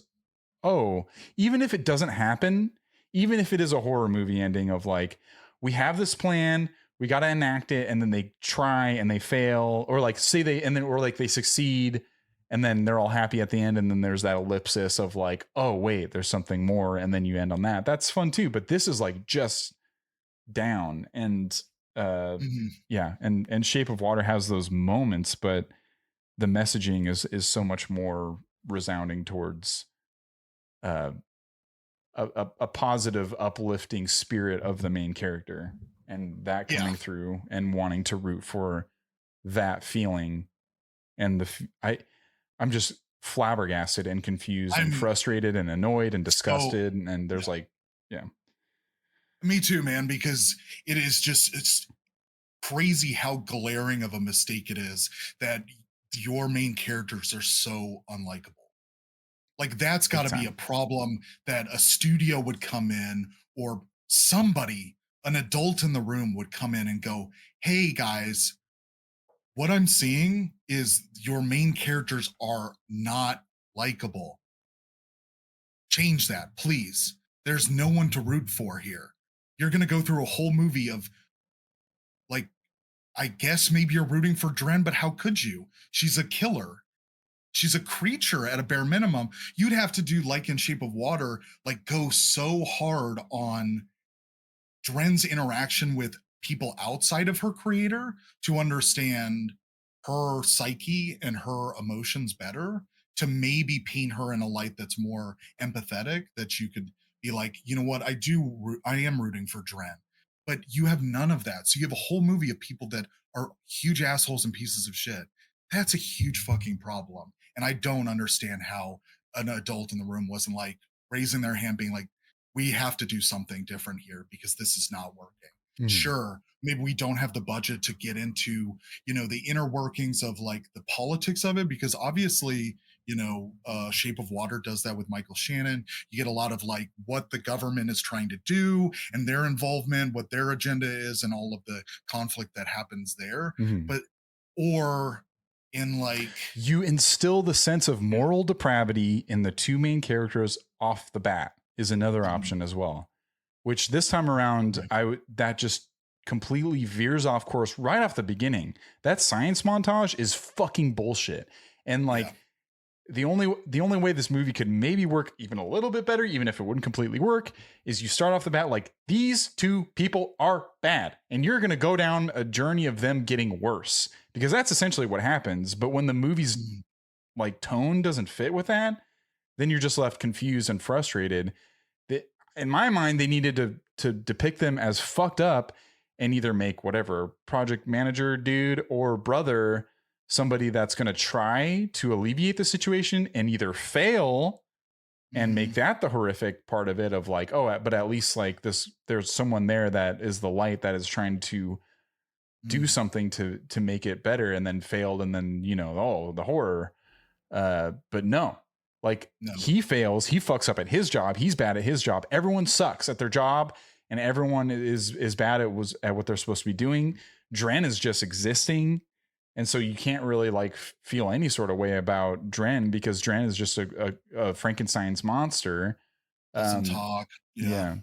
oh, even if it doesn't happen, even if it is a horror movie ending of like, we have this plan, we got to enact it, and then they try and they fail, or like say they, and then, or like they succeed, and then they're all happy at the end, and then there's that ellipsis of like, oh, wait, there's something more, and then you end on that. That's fun too. But this is like just down. And Mhm. yeah, and Shape of Water has those moments, but the messaging is so much more resounding towards uh, a positive, uplifting spirit of the main character, and that Yeah. coming through and wanting to root for that feeling. And I'm just flabbergasted and confused and I'm frustrated and annoyed and so disgusted. And yeah. there's like, yeah, Me too, man, because it's crazy how glaring of a mistake it is that your main characters are so unlikable. Like that's got big to be a time. problem that a studio would come in, or somebody, an adult in the room would come in and go, "Hey guys, what I'm seeing is your main characters are not likable. Change that, please. There's no one to root for here. You're going to go through a whole movie of, like, I guess maybe you're rooting for Dren, but how could you? She's a killer. She's a creature at a bare minimum. You'd have to do, like in Shape of Water, like go so hard on Dren's interaction with people outside of her creator to understand her psyche and her emotions better, to maybe paint her in a light that's more empathetic, that you could be like, you know what, I am rooting for Dren. But you have none of that. So you have a whole movie of people that are huge assholes and pieces of shit. That's a huge fucking problem. And I don't understand how an adult in the room wasn't like raising their hand, being like, we have to do something different here because this is not working. Mhm. Sure, maybe we don't have the budget to get into, the inner workings of like the politics of it, because obviously, Shape of Water does that with Michael Shannon. You get a lot of like what the government is trying to do and their involvement, what their agenda is, and all of the conflict that happens there. Mhm. But, or in like, You instill the sense of yeah. moral depravity in the two main characters off the bat is another Mhm. option as well, which this time around Right. that just completely veers off course right off the beginning. That science montage is fucking bullshit. And Yeah. like the only way this movie could maybe work even a little bit better, even if it wouldn't completely work, is you start off the bat like these two people are bad, and you're going to go down a journey of them getting worse, because that's essentially what happens. But when the movie's Mhm. like tone doesn't fit with that, then you're just left confused and frustrated. That, in my mind, they needed to depict them as fucked up and either make whatever project manager dude or brother somebody that's going to try to alleviate the situation and either fail and make Mhm. that the horrific part of it, of like, oh, but at least like this, there's someone there that is the light that is trying to do Mhm. something to make it better, and then failed, and then, oh, the horror. But no, like No. he fails, he fucks up at his job, he's bad at his job. Everyone sucks at their job, and everyone is bad at what they're supposed to be doing. Dren is just existing. And so you can't really like feel any sort of way about Dren because Dren is just a Frankenstein's monster. Doesn't talk. Yeah.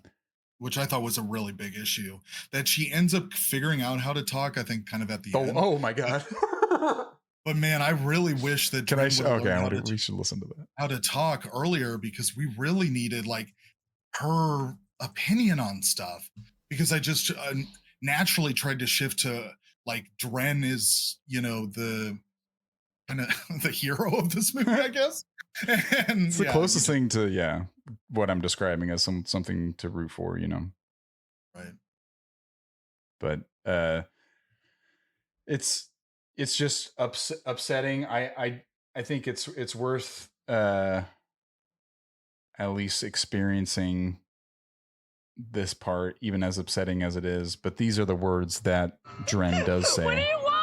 Which I thought was a really big issue, that she ends up figuring out how to talk, I think, kind of at the end. Oh my God. But man, I really wish that we should listen to that. How to talk earlier, because we really needed like her opinion on stuff, because I just naturally tried to shift to like Dren is, the kind of the hero of this movie, I guess. And it's the closest thing to what I'm describing as something to root for, Right. But it's just upsetting. I think it's worth at least experiencing this part, even as upsetting as it is. But these are the words that Dren does say. What do you want?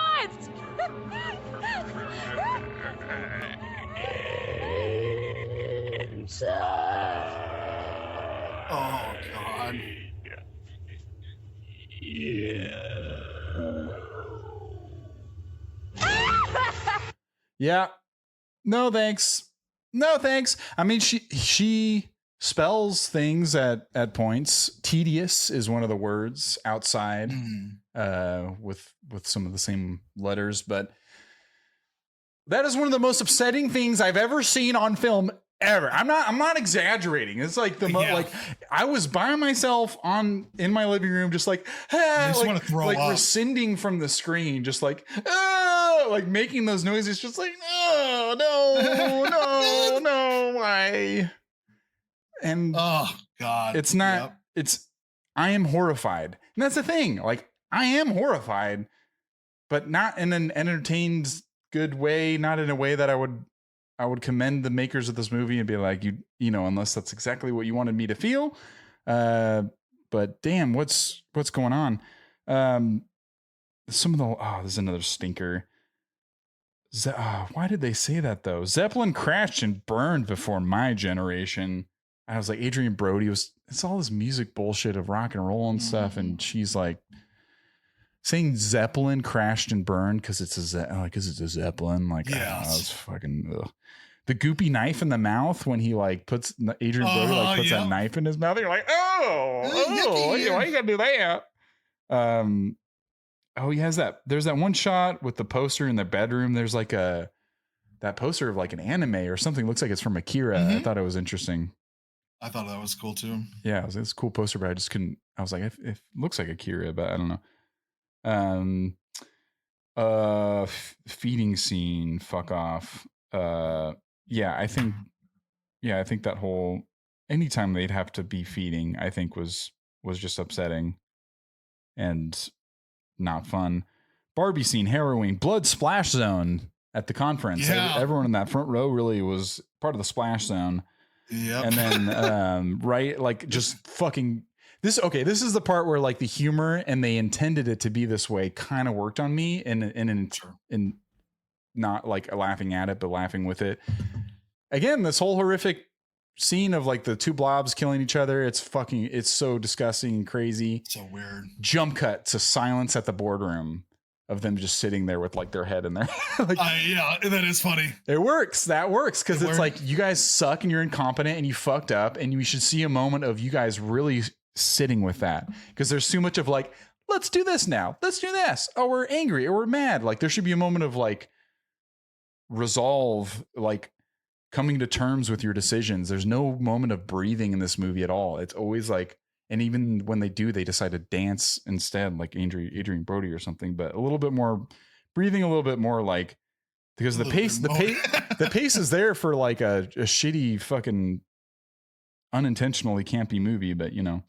Oh God. Yeah. No thanks. I mean, she spells things at points. Tedious is one of the words outside, with some of the same letters, but that is one of the most upsetting things I've ever seen on film ever. I'm not exaggerating. It's like like I was by myself in my living room, just like, I just want to throw up, rescinding from the screen, just like, like making those noises, just like, oh no, why? And oh God, it's not. It's I am horrified, and that's the thing. Like I am horrified, but not in an entertained good way, not in a way that I would commend the makers of this movie and be like, you know, unless that's exactly what you wanted me to feel. But damn, what's going on? Some of the this is another stinker. Why did they say that though? Zeppelin crashed and burned before my generation. I was like, Adrian Brody it's all this music bullshit of rock and roll and stuff, and she's like saying Zeppelin crashed and burned because it's a Zeppelin. Like, it's fucking ugh. The goopy knife in the mouth when he like puts Adrian Brody puts that knife in his mouth. You're like, why you gotta do that? He has that. There's that one shot with the poster in the bedroom. There's like that poster of like an anime or something. Looks like it's from Akira. I thought it was interesting. I thought that was cool too. Yeah, it's a cool poster, but I just couldn't. I was like, it looks like Akira, but I don't know. Feeding scene. Fuck off. I think that whole anytime they'd have to be feeding, I think was just upsetting and not fun. Barbie scene, harrowing, blood splash zone at the conference. Yeah. Everyone in that front row really was part of the splash zone. Yep. And then right, like just fucking this. Okay, this is the part where like the humor and they intended it to be this way kind of worked on me, and not like laughing at it, but laughing with it. Again, this whole horrific scene of like the two blobs killing each other. It's so disgusting and crazy. So weird. Jump cut to silence at the boardroom of them just sitting there with like their head in there. Like, that is funny. It works. That works. Cause it's like, you guys suck and you're incompetent and you fucked up, and we should see a moment of you guys really sitting with that. Cause there's too much of like, let's do this now. Let's do this. Oh, we're angry or we're mad. Like there should be a moment of like resolve, like coming to terms with your decisions. There's no moment of breathing in this movie at all. It's always like, and even when they do, they decide to dance instead, like Adrian Brody or something, but a little bit more breathing, a little bit more like, because the pace is there for like a shitty fucking unintentionally campy movie, but you know,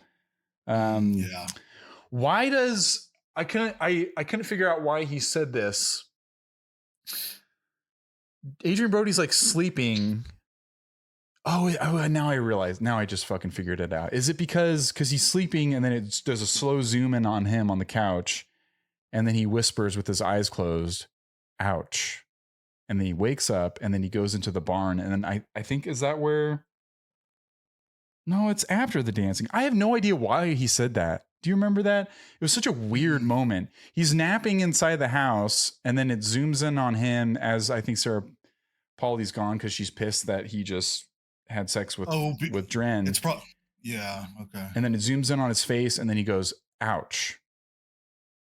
why does I couldn't figure out why he said this. Adrian Brody's like sleeping. Oh, now I realize. Now I just fucking figured it out. Is it because he's sleeping and then there's a slow zoom in on him on the couch, and then he whispers with his eyes closed, "Ouch." and then he wakes up, and then he goes into the barn, and then I think, is that where? No, it's after the dancing. I have no idea why he said that. Do you remember that? It was such a weird moment. He's napping inside the house, and then it zooms in on him as I think Sarah Pauli's gone because she's pissed that he just had sex with Dren. It's yeah, okay. And then it zooms in on his face, and then he goes, "Ouch,"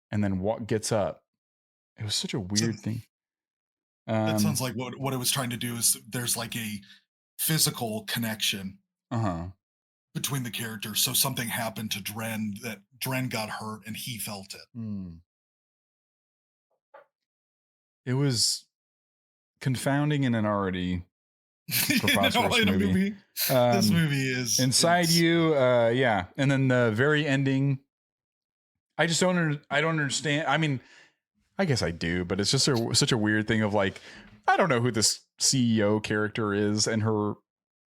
and then gets up. It was such a weird thing. That sounds like what it was trying to do is there's like a physical connection between the characters. So something happened to Dren, that Dren got hurt and he felt it. It was confounding in an already preposterous movie. This movie is inside you. Yeah. And then the very ending, I don't understand. I mean, I guess I do, but it's just such a weird thing of like, I don't know who this CEO character is, and her,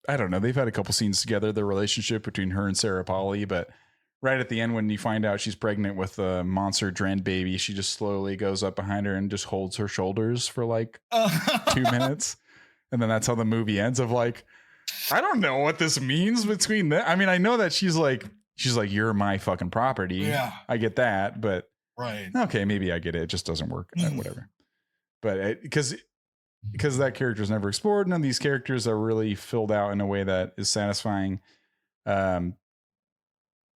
I don't know. They've had a couple scenes together, the relationship between her and Sarah Pauli, but right at the end, when you find out she's pregnant with a monster Dren baby, she just slowly goes up behind her and just holds her shoulders for like 2 minutes. And then that's how the movie ends, of like, I don't know what this means between that. I mean, I know that she's like, you're my fucking property. Yeah. I get that, but right. Okay, maybe I get it. It just doesn't work. Whatever. But because that character is never explored, none of these characters are really filled out in a way that is satisfying.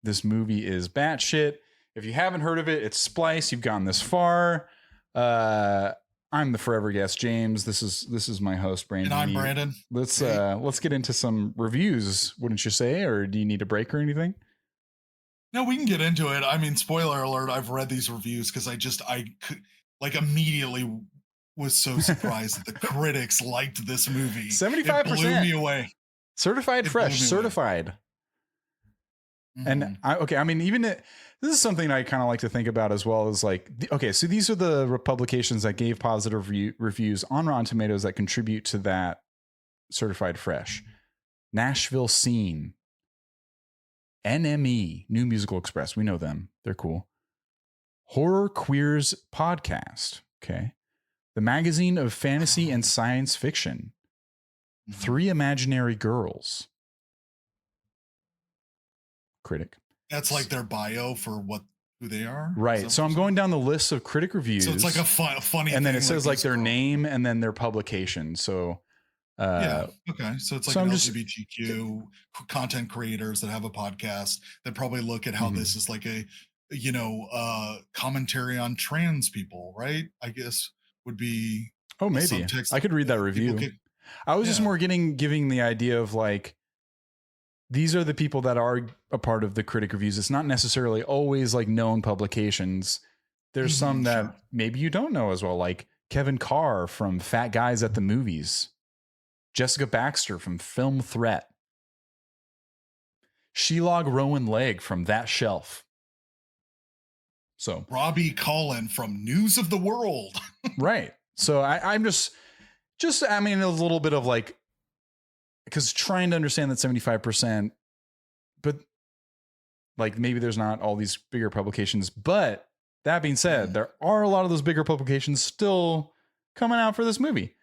This movie is batshit. If you haven't heard of it, it's Splice. You've gone this far. I'm the forever guest, James. This is my host, Brandon. And I'm Brandon. Let's get into some reviews, wouldn't you say? Or do you need a break or anything? No, we can get into it. I mean, spoiler alert, I've read these reviews because I could like immediately was so surprised that the critics liked this movie. 75%. It blew me away. Certified fresh, certified. And I mean, even this is something I kind of like to think about as well, as like, okay, so these are the publications that gave positive reviews on Rotten Tomatoes that contribute to that certified fresh. Nashville Scene, NME, New Musical Express. We know them. They're cool. Horror Queers Podcast. Okay. The Magazine of Fantasy and Science Fiction. Three Imaginary Girls. Critic. That's like their bio for who they are. Right. So I'm going down the list of critic reviews. So it's like a funny and then it says like their name and then their publication. So yeah. Okay. So it's like an LGBTQ content creators that have a podcast that probably look at how this is like a, commentary on trans people, right? I guess would be. Oh, maybe I could read that review. I was just more giving the idea of like, these are the people that are a part of the critic reviews. It's not necessarily always like known publications. There's some that maybe you don't know as well, like Kevin Carr from Fat Guys at the Movies, Jessica Baxter from Film Threat, Sheilog Rowan Legg from That Shelf. So Robbie Collin from News of the World. Right. So I'm just, I mean, a little bit of like, because trying to understand that 75%, but like maybe there's not all these bigger publications. But that being said, there are a lot of those bigger publications still coming out for this movie.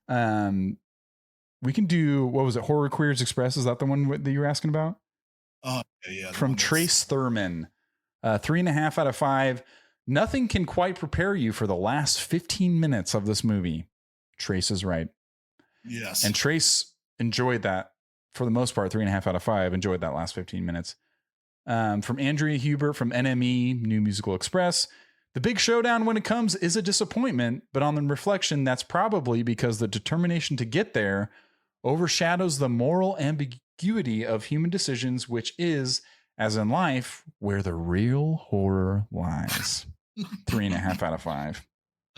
We can do, what was it? Horror Queers Express. Is that the one that you were asking about? Yeah. From Trace Thurman, 3.5 out of 5. Nothing can quite prepare you for the last 15 minutes of this movie. Trace is right. Yes. And Trace enjoyed that for the most part. 3.5 out of 5. Enjoyed that last 15 minutes. From Andrea Hubert from NME, New Musical Express. The big showdown when it comes is a disappointment, but on the reflection, that's probably because the determination to get there overshadows the moral ambiguity of human decisions, which is, as in life, where the real horror lies. 3.5 out of 5.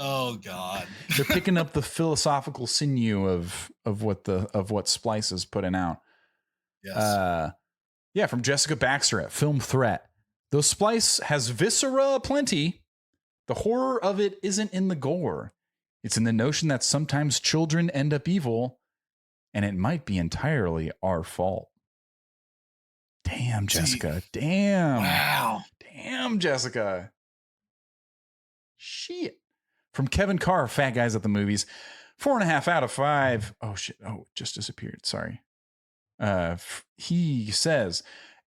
Oh God. They're picking up the philosophical sinew of what Splice is putting out. Yes. Yeah, from Jessica Baxter at Film Threat. Though Splice has viscera aplenty, the horror of it isn't in the gore. It's in the notion that sometimes children end up evil, and it might be entirely our fault. Damn, Jessica. Damn. Wow. Damn, Jessica. Shit. From Kevin Carr, Fat Guys at the Movies. 4.5 out of 5. Oh shit. Oh, it just disappeared. Sorry. He says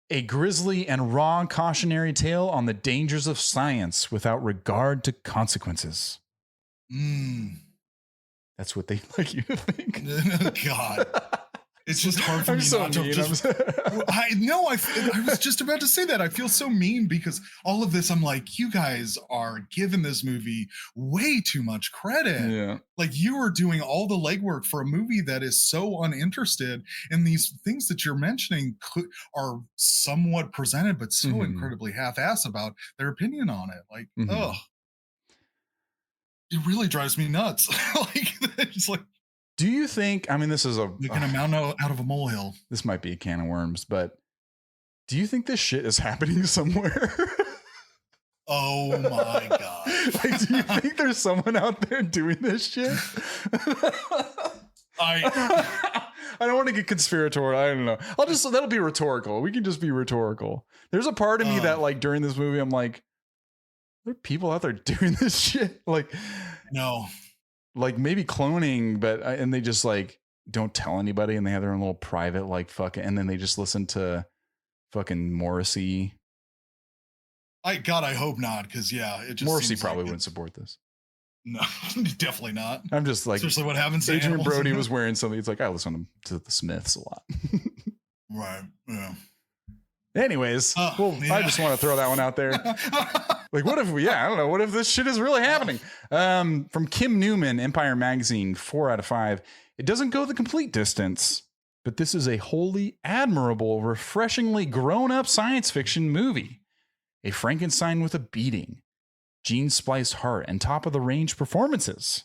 a grisly and raw cautionary tale on the dangers of science without regard to consequences. That's what they like you to think. God. It's just hard for me not to just. I was just about to say that. I feel so mean because all of this, I'm like, you guys are giving this movie way too much credit. Yeah. Like you are doing all the legwork for a movie that is so uninterested, and these things that you're mentioning are somewhat presented, but so incredibly half-assed about their opinion on it. Like, it really drives me nuts. Like, it's like. Do you think, I mean, this is making a mountain out of a molehill. This might be a can of worms, but do you think this shit is happening somewhere? Oh my God. Like, do you think there's someone out there doing this shit? I don't want to get conspiratorial. I don't know. That'll be rhetorical. We can just be rhetorical. There's a part of me that like during this movie, I'm like, there are people out there doing this shit. Like, no. Like maybe cloning, but and they just like don't tell anybody, and they have their own little private like fucking, and then they just listen to fucking Morrissey. I hope not, because it just Morrissey probably wouldn't support this. No, definitely not. I'm just like, especially what happens to Adrian animals. Brody was wearing something. It's like I listen to the Smiths a lot. Right. Yeah. Anyways, I just want to throw that one out there. Like, what if I don't know. What if this shit is really happening? From Kim Newman, Empire Magazine, 4 out of 5. It doesn't go the complete distance, but this is a wholly admirable, refreshingly grown-up science fiction movie. A Frankenstein with a beating, gene-spliced heart, and top-of-the-range performances.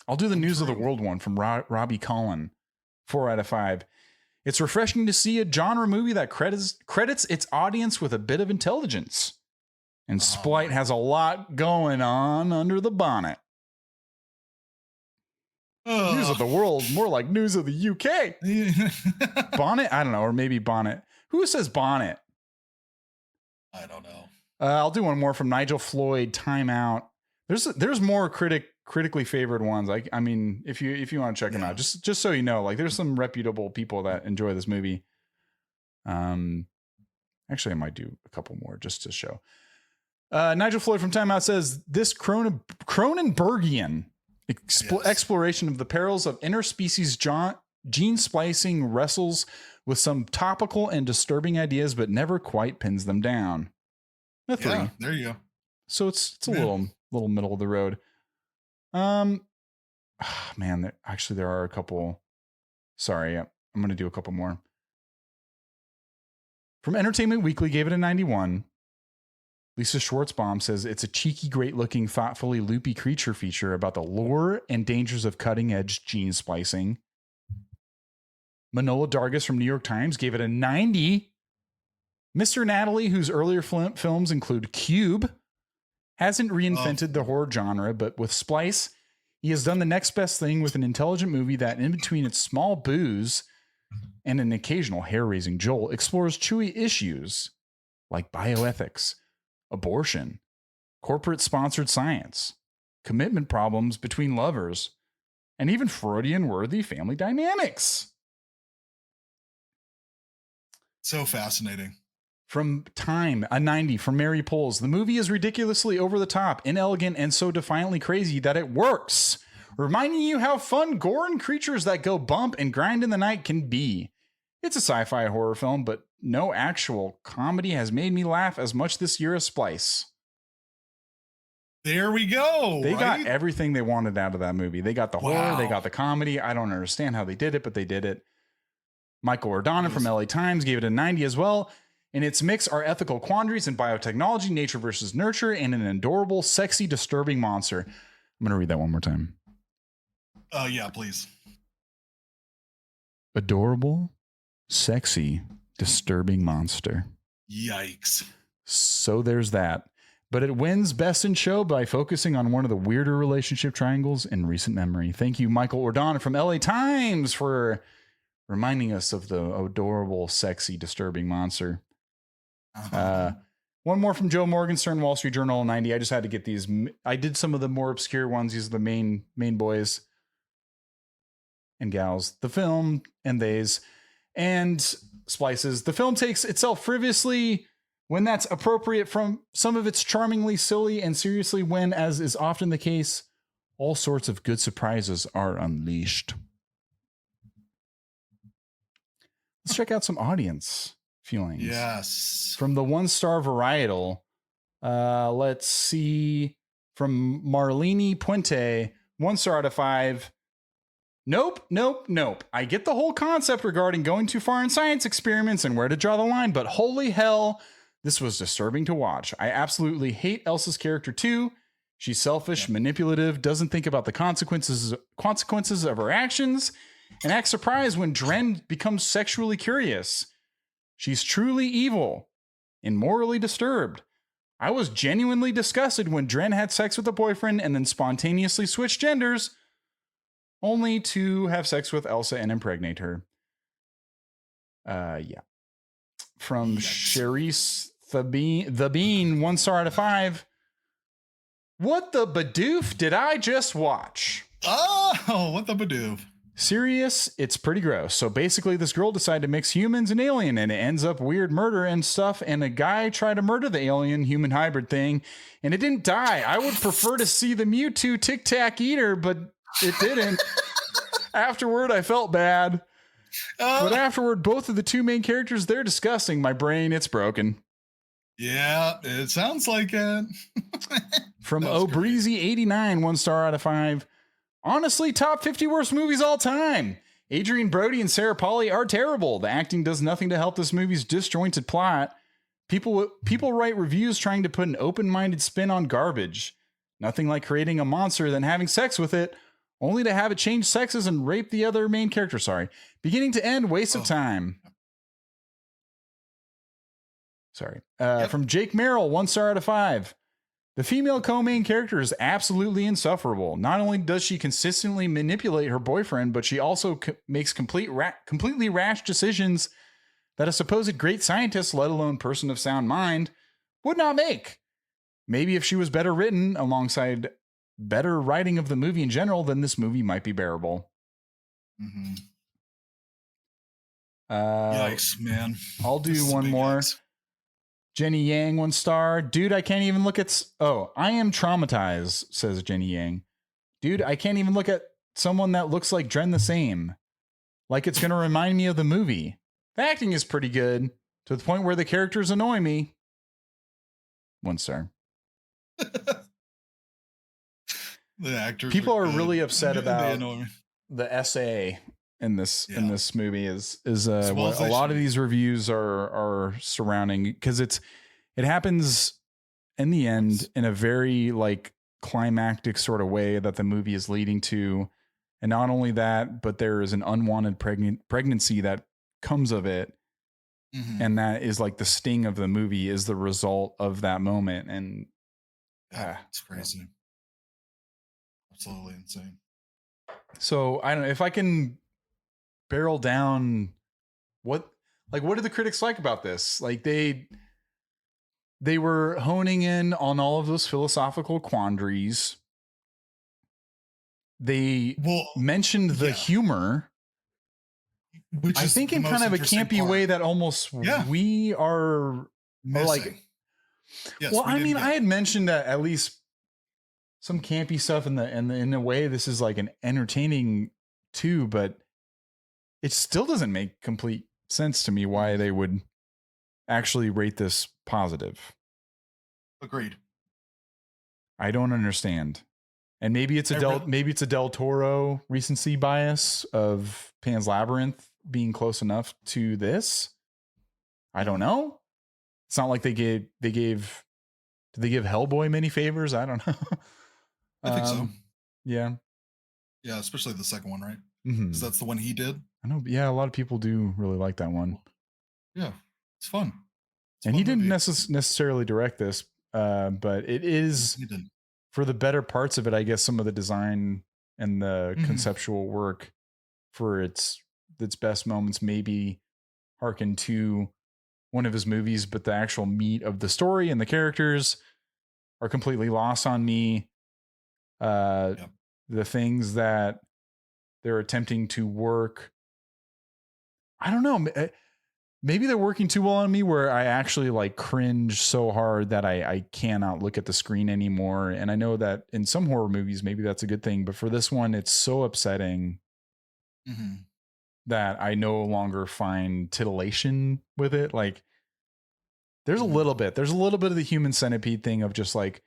I'll do the news of the world one from Robbie Collin, 4 out of 5. It's refreshing to see a genre movie that credits its audience with a bit of intelligence. And Splice has a lot going on under the bonnet. News of the world, more like news of the UK. Bonnet? I don't know, or maybe bonnet. Who says bonnet? I don't know. I'll do one more from Nigel Floyd, Time Out. There's more critically favored ones. I mean, if you want to check them out, just so you know, like there's some reputable people that enjoy this movie. Actually, I might do a couple more just to show. Nigel Floyd from Time Out says this Cronenbergian exploration of the perils of interspecies gene splicing wrestles with some topical and disturbing ideas, but never quite pins them down. A 3. Yeah, there you go. So it's a little middle of the road. Man, there are a couple. Sorry, I'm going to do a couple more. From Entertainment Weekly, gave it a 91. Lisa Schwartzbaum says it's a cheeky, great-looking, thoughtfully loopy creature feature about the lure and dangers of cutting-edge gene splicing. Manola Dargis from New York Times gave it a 90. Mr. Natalie, whose earlier films include Cube, hasn't reinvented the horror genre, but with Splice, he has done the next best thing with an intelligent movie that, in between its small boos and an occasional hair-raising jolt, explores chewy issues like bioethics, abortion, corporate-sponsored science, commitment problems between lovers, and even Freudian-worthy family dynamics. So fascinating. From Time, a 90 from Mary Poles. The movie is ridiculously over the top, inelegant, and so defiantly crazy that it works, reminding you how fun gore and creatures that go bump and grind in the night can be. It's a sci-fi horror film, but no actual comedy has made me laugh as much this year as Splice. There we go. They got everything they wanted out of that movie. They got the horror, they got the comedy. I don't understand how they did it, but they did it. Michael Ordana from LA Times gave it a 90 as well. In its mix are ethical quandaries in biotechnology, nature versus nurture, and an adorable, sexy, disturbing monster. I'm going to read that one more time. Yeah, please. Adorable, sexy, disturbing monster. Yikes. So there's that. But it wins Best in Show by focusing on one of the weirder relationship triangles in recent memory. Thank you, Michael Ordana from LA Times, for reminding us of the adorable, sexy, disturbing monster. One more from Joe Morgenstern, Wall Street Journal 90. I just had to get these. I did some of the more obscure ones. These are the main boys and gals. The film and theys and splices. The film takes itself frivolously when that's appropriate from some of its charmingly silly, and seriously when, as is often the case, all sorts of good surprises are unleashed. Let's check out some audience feelings. Yes. From the 1-star varietal, let's see. From Marlene Puente, 1 star out of 5. Nope. I get the whole concept regarding going too far in science experiments and where to draw the line, but holy hell, this was disturbing to watch. I absolutely hate Elsa's character too. She's selfish, manipulative, doesn't think about the consequences of her actions, and acts surprised when Dren becomes sexually curious. She's truly evil and morally disturbed. I was genuinely disgusted when Dren had sex with a boyfriend and then spontaneously switched genders, only to have sex with Elsa and impregnate her. Yeah. From Charisse the Bean, 1 star out of 5. What the badoof did I just watch? Oh, what the badoof. Serious, it's pretty gross. So basically this girl decided to mix humans and alien, and it ends up weird murder and stuff, and a guy tried to murder the alien human hybrid thing, and it didn't die. I would prefer to see the Mewtwo Tic Tac eater, but it didn't. Afterward, I felt bad. But afterward, both of the two main characters, they're disgusting. My brain, it's broken. Yeah, it sounds like it. From O'Breezy89, 1 star out of 5. Honestly, top 50 worst movies all time. Adrian Brody and Sarah Polley are terrible. The acting does nothing to help this movie's disjointed plot. People write reviews trying to put an open-minded spin on garbage. Nothing like creating a monster, then having sex with it, only to have it change sexes and rape the other main character. Sorry. Beginning to end, waste of time. Sorry. From Jake Merrill, 1 star out of 5. The female co-main character is absolutely insufferable. Not only does she consistently manipulate her boyfriend, but she also makes completely rash decisions that a supposed great scientist, let alone person of sound mind, would not make. Maybe if she was better written alongside better writing of the movie in general, then this movie might be bearable. Mm-hmm. Yikes, man. I'll do one more. Yikes. Jenny Yang, 1 star. Dude, I can't even look at... I am traumatized, says Jenny Yang. Dude, I can't even look at someone that looks like Dren the same. Like it's going to remind me of the movie. The acting is pretty good, to the point where the characters annoy me. 1 star. The actors. People are really upset about the essay in this movie is what a lot of these reviews are surrounding, because it happens in the end in a very like climactic sort of way that the movie is leading to, and not only that, but there is an unwanted pregnancy that comes of it, and that is like the sting of the movie is the result of that moment, and it's crazy, absolutely insane. So I don't know if I can barrel down what do the critics like about this? Like they were honing in on all of those philosophical quandaries. They mentioned the humor, which I think in kind of a campy way that almost we are like. Yes, well, I mean, I had mentioned that at least some campy stuff in a way this is like an entertaining too, but it still doesn't make complete sense to me why they would actually rate this positive. Agreed. I don't understand. And maybe it's a Del Toro recency bias of Pan's Labyrinth being close enough to this. I don't know. It's not like did they give Hellboy many favors? I don't know. I think so. Yeah. Yeah, especially the second one, right? Mm-hmm. Because that's the one he did. I know. Yeah, a lot of people do really like that one. Yeah, it's fun. And he didn't necessarily direct this, but it is for the better parts of it, I guess, some of the design and the conceptual work for its best moments maybe harken to one of his movies, but the actual meat of the story and the characters are completely lost on me. Yep. The things that they're attempting to work, I don't know. Maybe they're working too well on me where I actually like cringe so hard that I cannot look at the screen anymore. And I know that in some horror movies, maybe that's a good thing. But for this one, it's so upsetting that I no longer find titillation with it. Like there's a little bit of the Human Centipede thing of just like,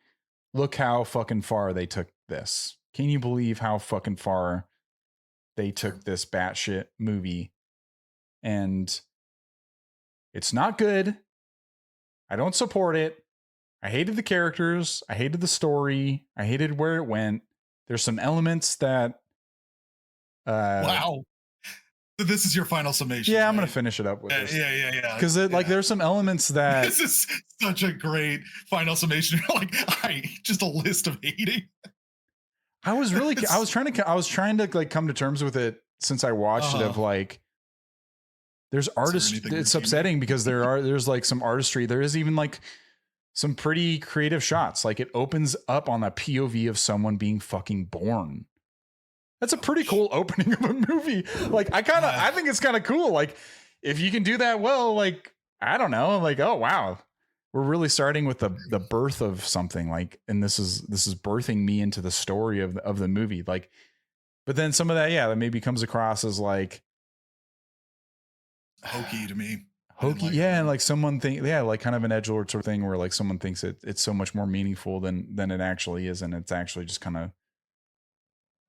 look how fucking far they took this. Can you believe how fucking far they took this batshit movie? And it's not good. I don't support it. I hated the characters. I hated the story. I hated where it went. There's some elements that wow. This is your final summation. Yeah, I'm going to finish it up with this. Yeah. Because like there's some elements that this is such a great final summation. Like just a list of hating. I was trying to like come to terms with it since I watched it of like there's artists. It's upsetting because there's like some artistry. There is even like some pretty creative shots. Like it opens up on a POV of someone being fucking born. That's a pretty cool opening of a movie. Like I think it's kind of cool. Like if you can do that well, like, I don't know, like, oh, wow, we're really starting with the birth of something, like, and this is birthing me into the story of the movie. Like, but then some of that, that maybe comes across as like hokey to me. Hokey. And like someone like kind of an edgelord sort of thing where like someone thinks it's so much more meaningful than it actually is. And it's actually just kind of,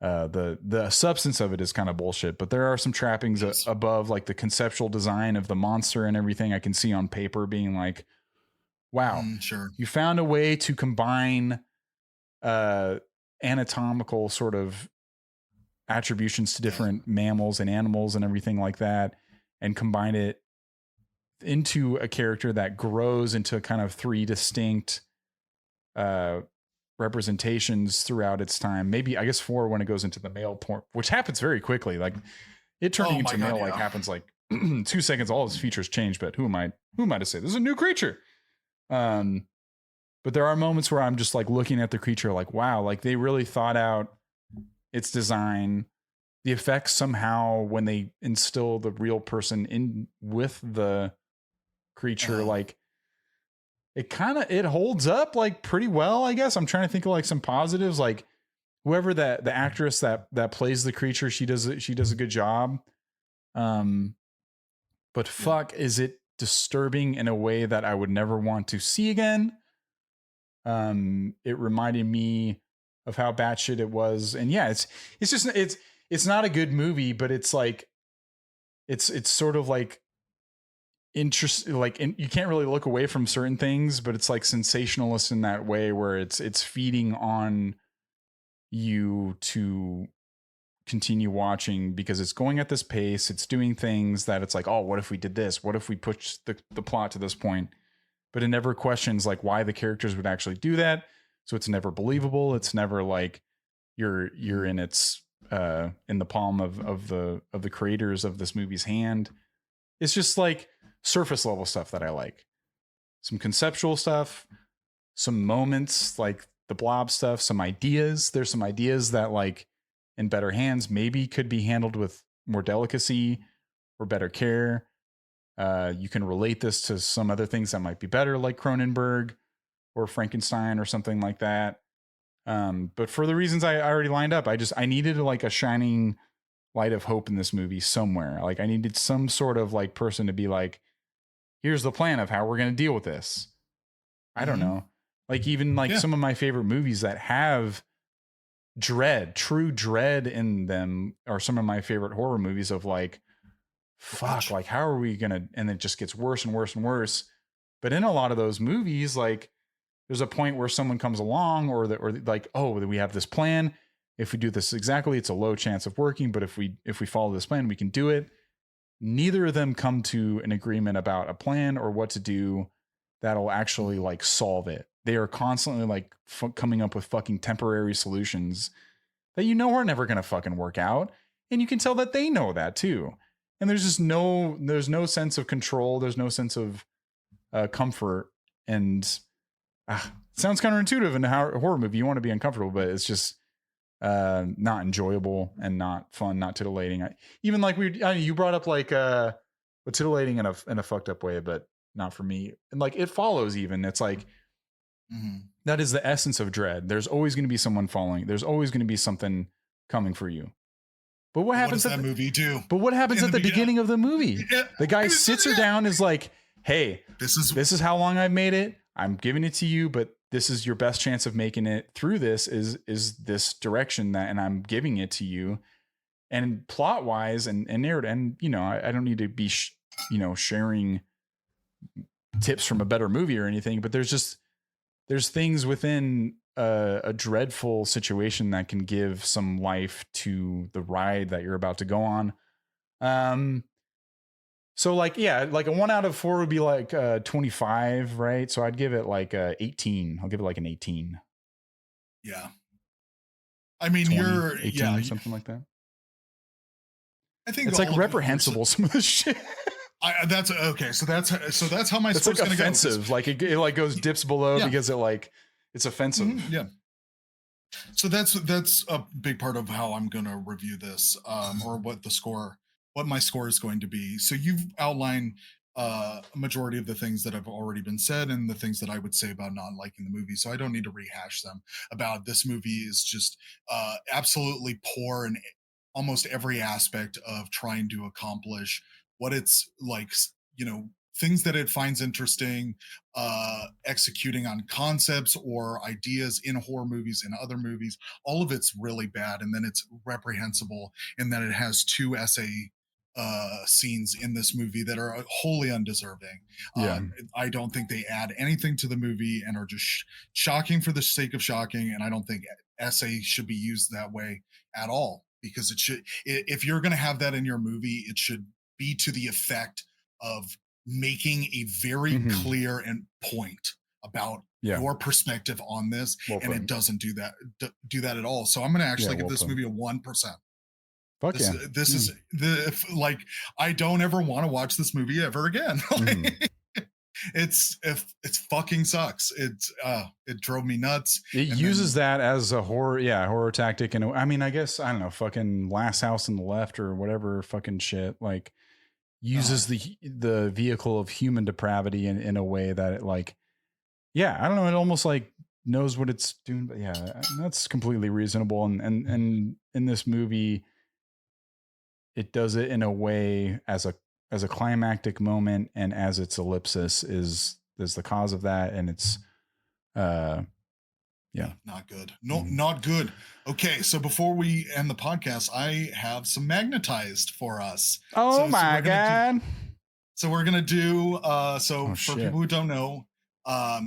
the substance of it is kind of bullshit, but there are some trappings above, like the conceptual design of the monster and everything I can see on paper being like, wow, sure, you found a way to combine anatomical sort of attributions to different mammals and animals and everything like that, and combine it into a character that grows into kind of three distinct representations throughout its time. Maybe I guess 4 when it goes into the male porn, which happens very quickly. Like it turning into male like happens like 2 seconds. All its features change, but who am I to say this is a new creature? But there are moments where I'm just like looking at the creature like, wow, like they really thought out its design, the effects somehow when they instill the real person in with the creature, like it holds up like pretty well, I guess. I'm trying to think of like some positives, like whoever the actress that plays the creature, she does a good job. But fuck, is it disturbing in a way that I would never want to see again. It reminded me of how batshit it was. And yeah, it's not a good movie, but it's like, it's sort of like interesting, like you can't really look away from certain things, but it's like sensationalist in that way where it's feeding on you to continue watching because it's going at this pace. It's doing things that it's like, oh, what if we did this? What if we pushed the plot to this point? But it never questions like why the characters would actually do that. So it's never believable. It's never like you're in its in the palm of the creators of this movie's hand. It's just like surface level stuff that I like. Some conceptual stuff, some moments like the blob stuff, some ideas. There's some ideas that like in better hands maybe could be handled with more delicacy or better care. You can relate this to some other things that might be better, like Cronenberg or Frankenstein or something like that. But for the reasons I already lined up, I needed like a shining light of hope in this movie somewhere. Like I needed some sort of like person to be like, here's the plan of how we're going to deal with this. I don't know. Like even like some of my favorite movies that have true dread in them are some of my favorite horror movies of like, fuck, like how are we gonna, and it just gets worse and worse and worse. But in a lot of those movies, like there's a point where someone comes along or like, oh, we have this plan. If we do this exactly, it's a low chance of working, but if we follow this plan, we can do it. Neither of them come to an agreement about a plan or what to do that'll actually like solve it. They are constantly like coming up with fucking temporary solutions that are never going to fucking work out. And you can tell that they know that too. And there's no sense of control. There's no sense of comfort. And it sounds counterintuitive in a horror movie. You want to be uncomfortable, but it's just not enjoyable and not fun, not titillating. Even like you brought up like titillating in a fucked up way, but not for me. And like It Follows, even it's like that is the essence of dread. There's always going to be someone following. There's always going to be something coming for you. But what happens? What does that movie do? But what happens at the beginning of the movie? Yeah. The guy sits her down, is like, "Hey, this is how long I've made it. I'm giving it to you, but this is your best chance of making it through this is this direction and I'm giving it to you." And plot wise and narrative, and I don't need to be sharing tips from a better movie or anything, but there's things within a dreadful situation that can give some life to the ride that you're about to go on. So like a 1 out of 4 would be like 25, right? So I'd give it like 18. I'll give it like an 18. Yeah. I mean, 20, 18, something like that. I think it's like reprehensible, some of the shit. That's okay. So that's how my score's like going to go. Offensive. Like it like goes dips below because it's offensive. Mm-hmm, yeah. So that's a big part of how I'm going to review this, or what my score is going to be. So you've outlined a majority of the things that have already been said and the things that I would say about not liking the movie. So I don't need to rehash them. About this movie is just absolutely poor in almost every aspect of trying to accomplish what it's like, things that it finds interesting, executing on concepts or ideas in horror movies and other movies. All of it's really bad, and then it's reprehensible in that it has 2 essay scenes in this movie that are wholly undeserving. I don't think they add anything to the movie and are just shocking for the sake of shocking, and I don't think essay should be used that way at all, because if you're going to have that in your movie, it should be to the effect of making a very clear and point about your perspective on this, and it doesn't do that at all. So I'm going to actually give this movie a 1%. This is I don't ever want to watch this movie ever again. It's fucking sucks. It drove me nuts. It uses that as a horror tactic, and I mean, I guess, I don't know, fucking Last House on the Left or whatever fucking shit, like uses the vehicle of human depravity in a way that it like, I don't know, it almost like knows what it's doing. But that's completely reasonable. And in this movie, it does it in a way as a climactic moment, and as its ellipsis is the cause of that. And it's, not good. No, not good. Okay. So before we end the podcast, I have some magnetized for us. Oh my God. So we're going to do, for people who don't know,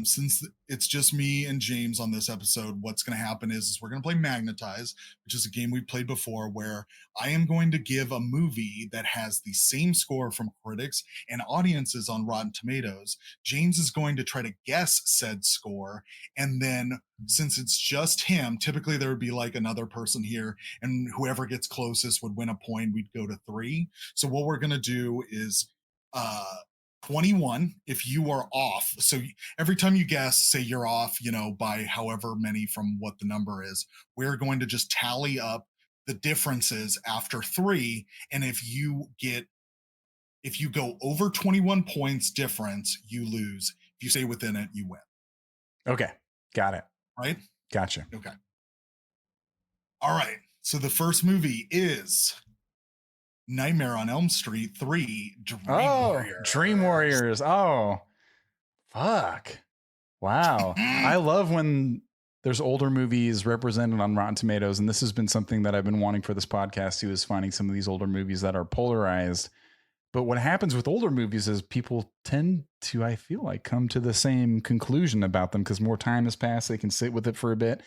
since it's just me and James on this episode, what's going to happen is we're going to play Magnetize, which is a game we played before, where I am going to give a movie that has the same score from critics and audiences on Rotten Tomatoes. James is going to try to guess said score, and then since it's just him, typically there would be like another person here, and whoever gets closest would win a point. We'd go to 3. So what we're going to do is 21 if you are off. So every time you guess, say you're off, by however many from what the number is, we're going to just tally up the differences after 3. And if you go over 21 points difference, you lose. If you stay within it, you win. Okay. Got it. Right? Gotcha. Okay. All right. So the first movie is Nightmare on Elm Street 3, Dream Warriors. Oh, fuck. Wow. I love when there's older movies represented on Rotten Tomatoes. And this has been something that I've been wanting for this podcast too, is finding some of these older movies that are polarized. But what happens with older movies is people tend to, I feel like, come to the same conclusion about them because more time has passed. They can sit with it for a bit.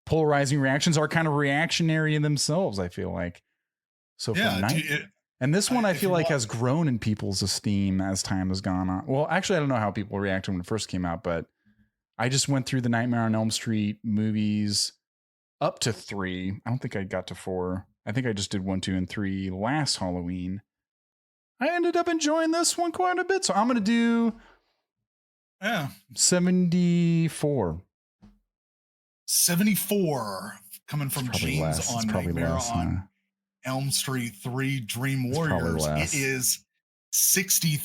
Polarizing reactions are kind of reactionary in themselves, I feel like. So and this one I feel like has grown in people's esteem as time has gone on. Well, actually, I don't know how people reacted when it first came out, but I just went through the Nightmare on Elm Street movies up to 3. I don't think I got to 4. I think I just did 1, 2, and 3 last Halloween. I ended up enjoying this one quite a bit. So I'm going to do Yeah. 74. 74 coming It's from probably James less. It's on probably Nightmare less. on Elm Street 3 Dream It's probably Warriors. It less. is 68.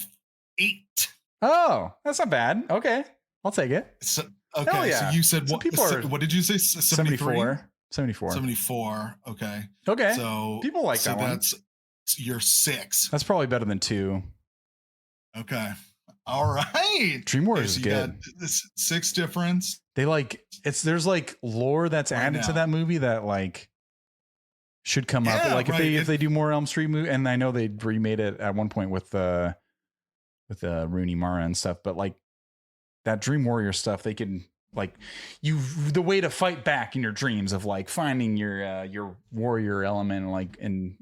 Oh, that's not bad. Okay. I'll take it. So, Hell okay, yeah. so you said So what? people are What did you say? 73? 74. 74. Okay. Okay. So people like that one. That's your 6. That's probably better than 2. Okay. All right. Dream Warriors is you good. got this 6 difference. They like there's like lore that's Right added to now. that movie that like should come up. Yeah, Like if they do more Elm Street movie, and I know they remade it at one point with Rooney Mara and stuff, but like that Dream Warrior stuff, they can like the way to fight back in your dreams of like finding your warrior element, like and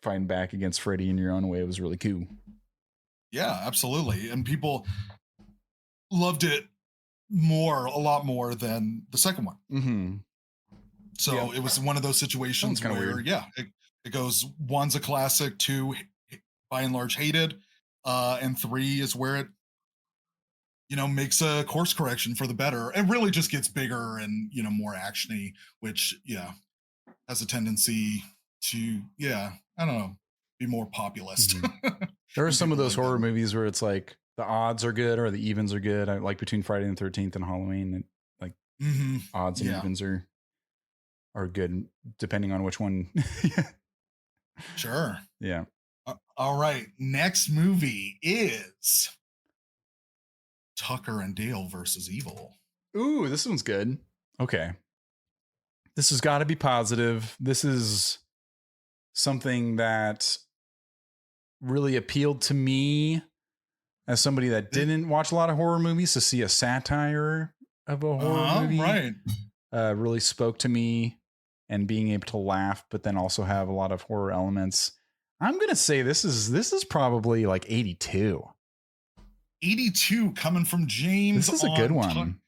fighting back against Freddy in your own way was really cool. Yeah, absolutely. And people loved it a lot more than the second one. Mm-hmm. So it was one of those situations where, weird. it goes, 1's a classic, 2 by and large hated, and 3 is where it, makes a course correction for the better. It really just gets bigger and, more actiony, which, has a tendency to, I don't know, be more populist. Mm-hmm. There are some of those horror movies where it's like the odds are good or the evens are good. I like between Friday the 13th and Halloween, and like odds and evens are good depending on which one. Sure. Yeah. All right. Next movie is Tucker and Dale versus Evil. Ooh, this one's good. Okay. This has got to be positive. This is something that really appealed to me as somebody that didn't watch a lot of horror movies, to see a satire of a horror movie. Right. Really spoke to me, and being able to laugh, but then also have a lot of horror elements. I'm going to say this is probably like 82. 82 coming from James. This is a good one.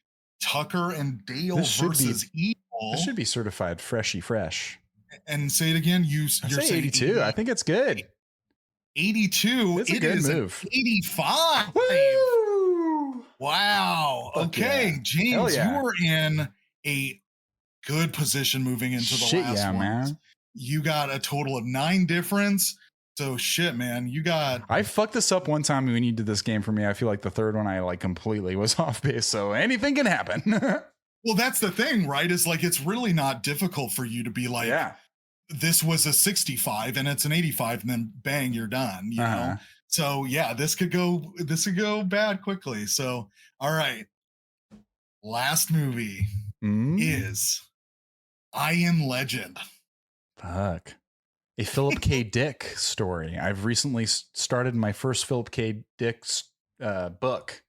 Tucker and Dale versus Evil. This should be certified freshy fresh. And say it again. You're saying 82. I think it's good. 82. It's a good move. 85. Woo! Wow. Okay, James, you were in a good position moving into the last one. Man. You got a total of 9 difference. So shit, man, I fucked this up one time when you did this game for me. I feel like the third one I like completely was off base. So anything can happen. Well, that's the thing, right? Is like, it's really not difficult for you to be like, this was a 65 and it's an 85, and then bang, you're done. You know? So yeah, this could go bad quickly. So, all right. Last movie is I Am Legend. Fuck. A Philip K. Dick story. I've recently started my first Philip K. Dick book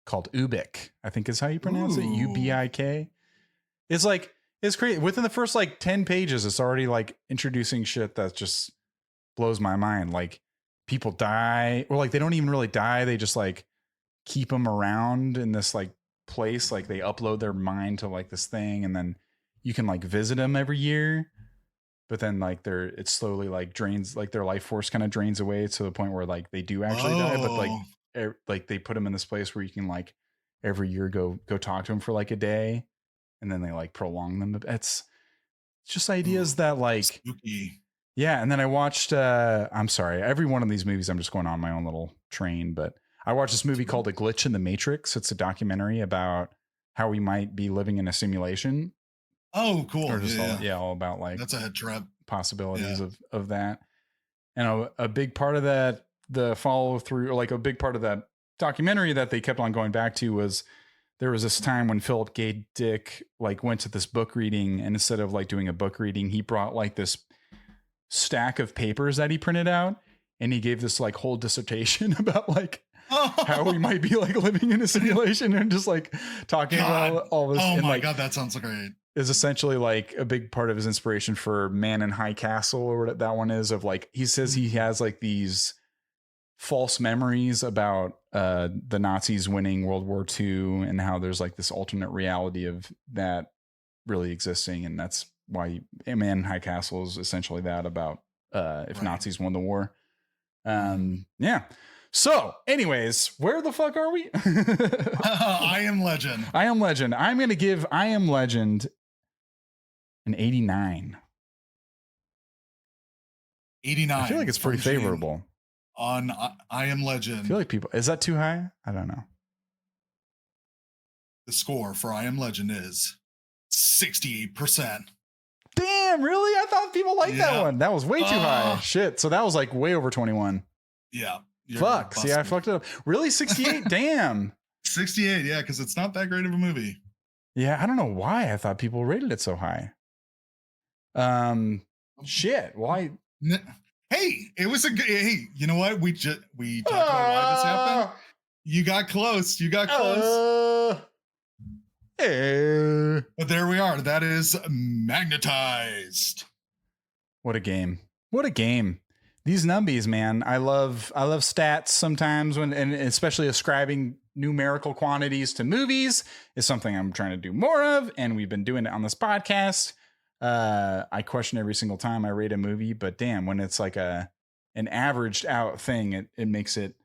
called Ubik, I think is how you pronounce it. Ubik. It's crazy. Within the first like 10 pages, it's already like introducing shit that just blows my mind. Like people die, or like they don't even really die. They just like keep them around in this like place. Like they upload their mind to like this thing, and then you can like visit them every year. But then like it slowly like drains, like their life force kind of drains away to the point where like they do actually die. But like they put them in this place where you can like every year go talk to them for like a day, and then they like prolong them. It's just ideas that like spooky. Yeah. And then I watched I'm sorry, every one of these movies I'm just going on my own little train, but I watched this movie called A Glitch in the Matrix. It's a documentary about how we might be living in a simulation. Oh, cool. Or just all about like that's a head trap possibilities of that. And a big part of that, the follow through, or like a big part of that documentary that they kept on going back to, was there was this time when Philip K. Dick like went to this book reading, and instead of like doing a book reading, he brought like this stack of papers that he printed out, and he gave this like whole dissertation about like how we might be like living in a simulation, and just like talking about all this. Oh my like, God, that sounds great. Is essentially like a big part of his inspiration for Man in High Castle, or what that one is, of like, he says he has like these false memories about the Nazis winning World War II, and how there's like this alternate reality of that really existing. And that's why Man in High Castle is essentially that, about if Nazis won the war. Yeah. So, anyways, where the fuck are we? I Am Legend. I Am Legend. I'm going to give I Am Legend an 89. 89. I feel like it's pretty favorable. On I Am Legend. I feel like people, is that too high? I don't know. The score for I Am Legend is 68%. Damn, really? I thought people liked that one. That was way too high. Shit. So that was like way over 21. Yeah. Fuck. See, I fucked it up. Really? 68? Damn. 68, yeah, because it's not that great of a movie. Yeah, I don't know why I thought people rated it so high. Shit. Why? Hey, it was a good. Hey, you know what? We talked about why this happened. You got close. You got close. But there we are. That is Magnetized. What a game. What a game. These numbies, man. I love stats sometimes and especially ascribing numerical quantities to movies is something I'm trying to do more of. And we've been doing it on this podcast. I question every single time I rate a movie, but damn, when it's like an averaged out thing, it makes it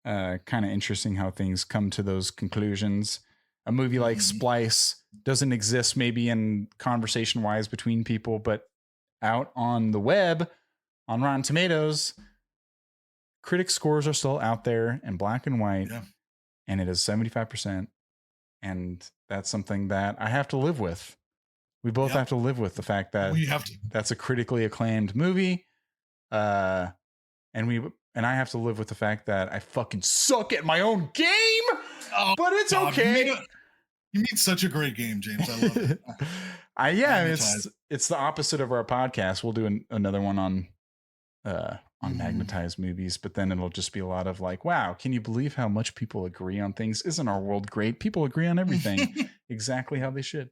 kind of interesting how things come to those conclusions. A movie like Splice doesn't exist maybe in conversation wise between people, but out on the web, on Rotten Tomatoes, critic scores are still out there in black and white, and it is 75%. And that's something that I have to live with. We both have to live with the fact that that's a critically acclaimed movie. And I have to live with the fact that I fucking suck at my own game, but it's okay. You made such a great game, James. I love it. It's the opposite of our podcast. We'll do another one on magnetized movies, but then it'll just be a lot of like, wow, can you believe how much people agree on things? Isn't our world great? People agree on everything exactly how they should.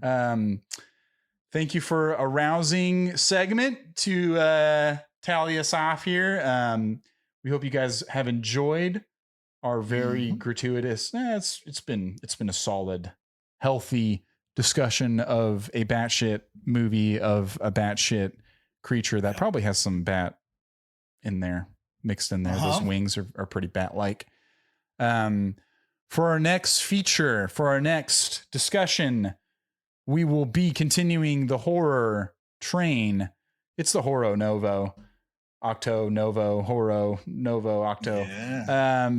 Thank you for a rousing segment to tally us off here. We hope you guys have enjoyed our very gratuitous. It's been a solid, healthy discussion of a batshit movie of a batshit creature that probably has some bat in there, mixed in there. Those wings are pretty bat-like. For our next feature, for our next discussion, we will be continuing the horror train. It's the Horror Novo. Octo, Novo, Horror, Novo, Octo. Yeah.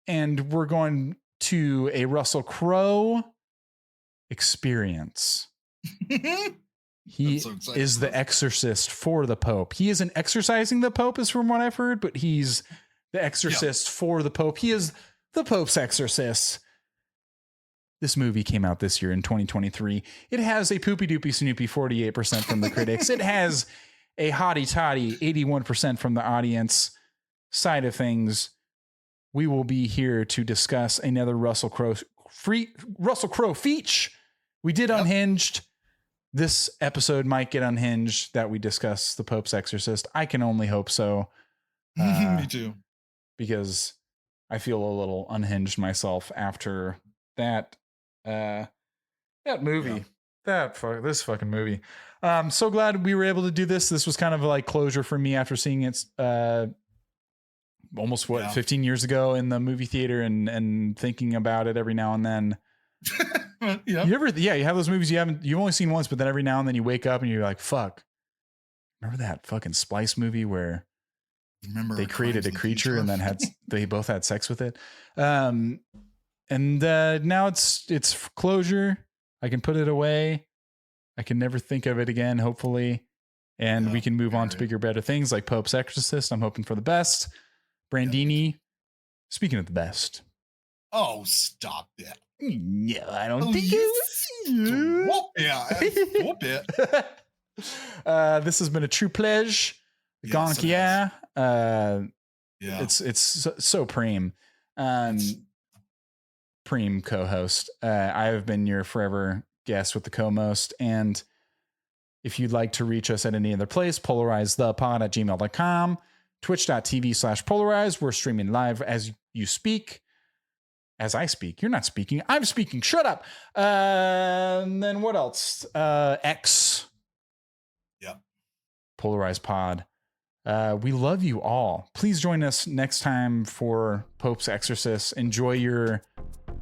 And we're going to a Russell Crowe experience. He is the exorcist for the Pope. He isn't exorcising the Pope, is from what I've heard, but he's the exorcist for the Pope. He is the Pope's exorcist. This movie came out this year in 2023. It has a poopy doopy snoopy 48% from the critics. It has a hottie toddy 81% from the audience side of things. We will be here to discuss another Russell Crowe feature. We did Unhinged. This episode might get unhinged that we discuss the Pope's Exorcist. I can only hope so. Me too. Because I feel a little unhinged myself after that movie. This fucking movie. So glad we were able to do this. This was kind of like closure for me after seeing it almost 15 years ago in the movie theater and thinking about it every now and then. You have those movies you've only seen once, but then every now and then you wake up and you're like, fuck, remember that fucking Splice movie where they created a creature and then they both had sex with it. And now it's closure. I can put it away. I can never think of it again, hopefully. And we can move on to bigger, better things like Pope's Exorcist. I'm hoping for the best. Brandini, speaking of the best. Oh, stop it. No, I don't think it was. This has been a true pleasure. Gonk, It's so preem. Preem co-host. I have been your forever guest with the co-most. And if you'd like to reach us at any other place, PolarizedPod@gmail.com, twitch.tv/polarized. We're streaming live as you speak. As I speak. You're not speaking. I'm speaking. Shut up. And then what else? X. Yep. PolarizedPod. We love you all. Please join us next time for Pope's Exorcist. Enjoy your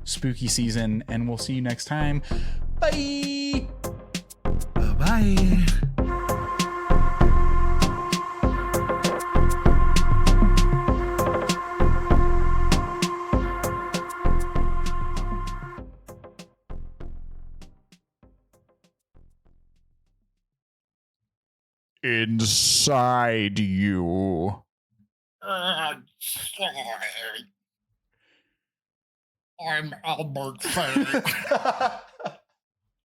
spooky season, and we'll see you next time. Bye. Bye. Inside you. Sorry. I'm Albert Fish.